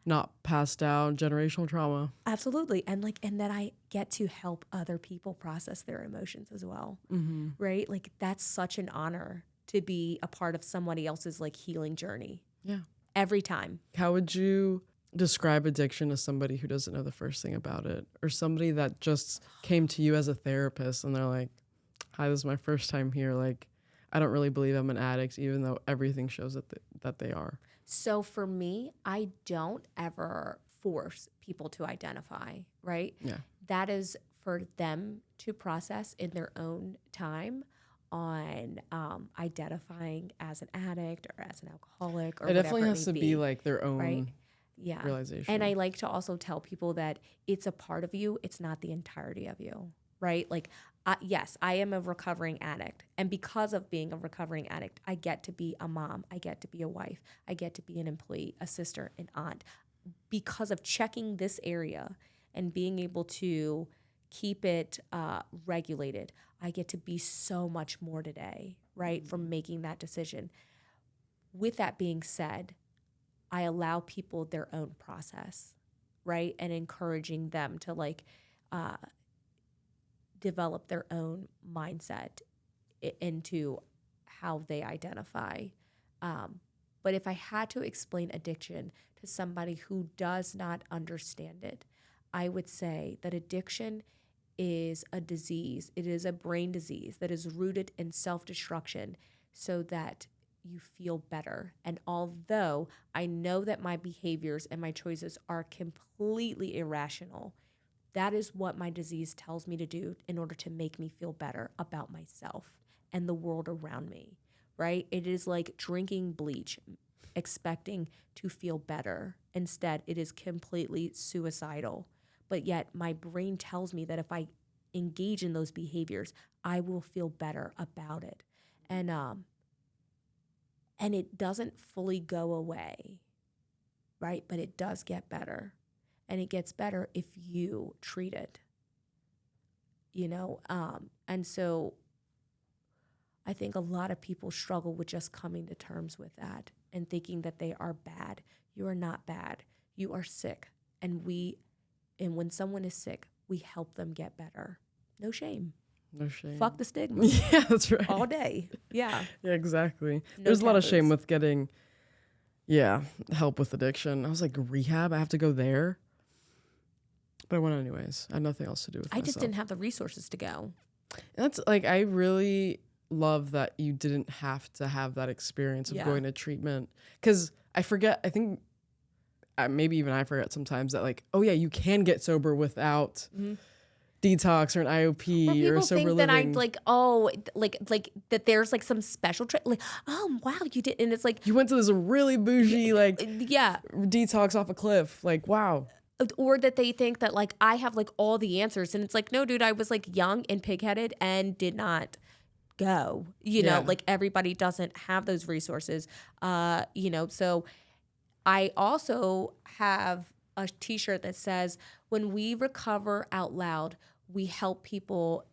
not pass down generational trauma. Absolutely. And like, and that I get to help other people process their emotions as well. Right? Like that's such an honor to be a part of somebody else's like healing journey. Yeah. Every time. How would you describe addiction to somebody who doesn't know the first thing about it, or somebody that just came to you as a therapist and they're like, hi, this is my first time here. Like, I don't really believe I'm an addict, even though everything shows that they are. So for me, I don't ever force people to identify, right? Yeah. That is for them to process in their own time on identifying as an addict or as an alcoholic or It definitely whatever has to be like their own right? Yeah. realization. And I like to also tell people that it's a part of you. It's not the entirety of you, right? Like, yes, I am a recovering addict. And because of being a recovering addict, I get to be a mom. I get to be a wife. I get to be an employee, a sister, an aunt. Because of checking this area and being able to keep it regulated, I get to be so much more today, right? From making that decision. With that being said, I allow people their own process, right? And encouraging them to like develop their own mindset into how they identify. But if I had to explain addiction to somebody who does not understand it, I would say that addiction is a disease. It is a brain disease that is rooted in self-destruction so that you feel better. And although I know that my behaviors and my choices are completely irrational, that is what my disease tells me to do in order to make me feel better about myself and the world around me, right? It is like drinking bleach, expecting to feel better. Instead, it is completely suicidal. But yet my brain tells me that if I engage in those behaviors, I will feel better about it. And it doesn't fully go away, right? But it does get better. And it gets better if you treat it, you know? And so I think a lot of people struggle with just coming to terms with that and thinking that they are bad. You are not bad. You are sick. And when someone is sick, we help them get better. No shame. No shame. Fuck the stigma. Yeah, that's right. All day. Yeah. Yeah, exactly. No There's a lot of taboos. shame with getting, help with addiction. I was like, rehab? I have to go there? But I went anyways. I had nothing else to do with I myself. just didn't have the resources to go. That's like, I really love that you didn't have to have that experience of Yeah. going to treatment. Because I think maybe even I forget sometimes that like, oh yeah, you can get sober without detox or an IOP Or or people sober think living. that like that there's like some special like, oh wow, you did, and it's like, You went to this really bougie like yeah. detox off a cliff. Like, wow. Or that they think that like I have like all the answers, and it's like, no, dude, I was like young and pigheaded and did not go. You know, like everybody doesn't have those resources. So I also have a t-shirt that says, when we recover out loud, we help people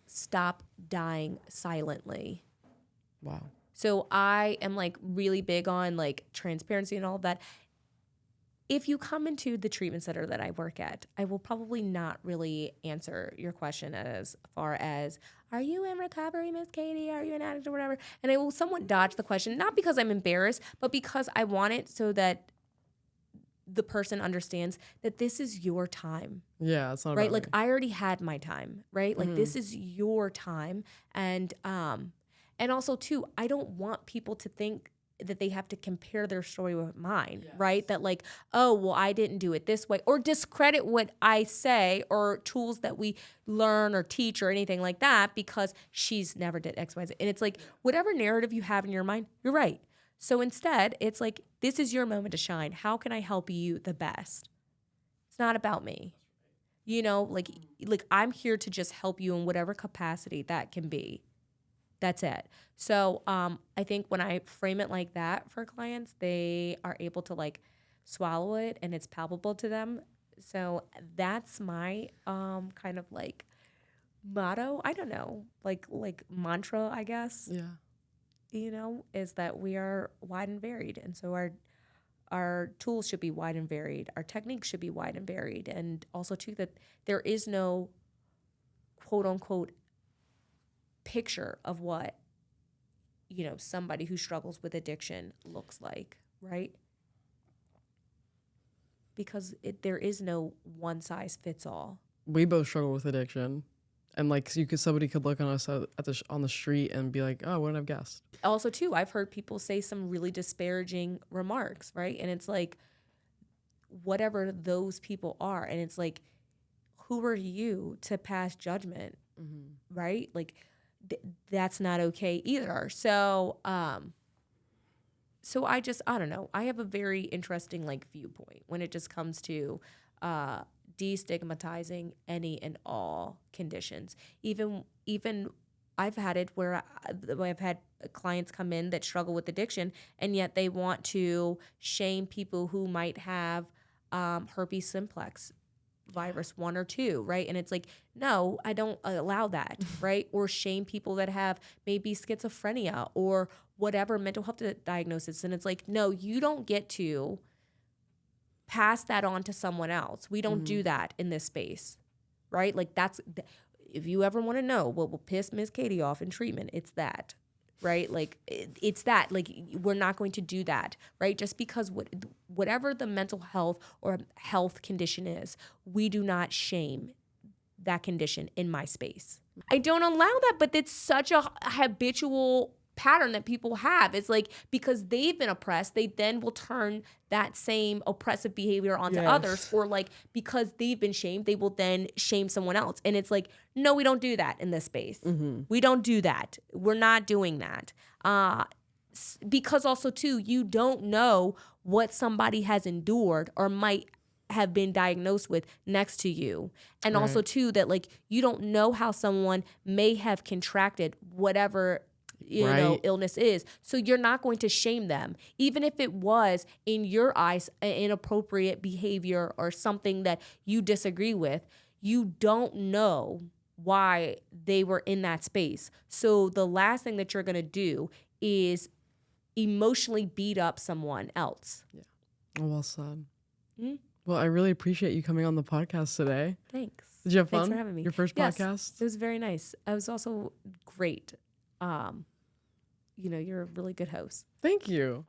stop dying silently. Wow. So I am like really big on like transparency and all of that. If you come into the treatment center that I work at, I will probably not really answer your question as far as, are you in recovery, Miss Catie? Are you an addict or whatever? And I will somewhat dodge the question, not because I'm embarrassed, but because I want it so that the person understands that this is your time. Yeah, it's not right. about Like me. I already had my time, right? Like this is your time. And also too, I don't want people to think that they have to compare their story with mine, right? That like, oh, well, I didn't do it this way, or discredit what I say or tools that we learn or teach or anything like that because she's never did X, Y, Z. And it's like, whatever narrative you have in your mind, you're right. So instead, it's like, this is your moment to shine. How can I help you the best? It's not about me. You know, like I'm here to just help you in whatever capacity that can be. That's it. So I think when I frame it like that for clients, they are able to like swallow it and it's palpable to them. So that's my kind of like motto, I don't know, like mantra, I guess, Yeah. Is that we are wide and varied. And so our tools should be wide and varied. Our techniques should be wide and varied. And also, too, that there is no quote unquote picture of what, somebody who struggles with addiction looks like, right? Because there is no one size fits all. We both struggle with addiction. And like somebody could look on us on the street and be like, "Oh, wouldn't have guessed." Also, too, I've heard people say some really disparaging remarks, right? And it's like, whatever those people are, and it's like, who are you to pass judgment, right? Like, that's not okay either. So, so I don't know. I have a very interesting viewpoint when it just comes to destigmatizing any and all conditions. Even I've had it where I've had clients come in that struggle with addiction, and yet they want to shame people who might have herpes simplex virus 1 or 2, right? And it's like, no, I don't allow that, right? Or shame people that have maybe schizophrenia or whatever mental health diagnosis. And it's like, no, you don't get to pass that on to someone else. We don't do that in this space, right? Like if you ever want to know what will piss Miss Catie off in treatment, it's that, right? Like it's that, like we're not going to do that, right? Just because whatever the mental health or health condition is, we do not shame that condition in my space. I don't allow that, but it's such a habitual pattern that people have. It's like, because they've been oppressed, they then will turn that same oppressive behavior onto others, or like because they've been shamed, they will then shame someone else. And it's like, no, we don't do that in this space. We don't do that. We're not doing that. Because also too, you don't know what somebody has endured or might have been diagnosed with next to you. And also too, that like, you don't know how someone may have contracted whatever illness is. So you're not going to shame them, even if it was in your eyes an inappropriate behavior or something that you disagree with. You don't know why they were in that space. So the last thing that you're going to do is emotionally beat up someone else. Yeah. Well said. Well, I really appreciate you coming on the podcast today. Thanks. Did you have fun? Thanks for having me. Your first podcast? It was very nice. It was also great. You're a really good host. Thank you.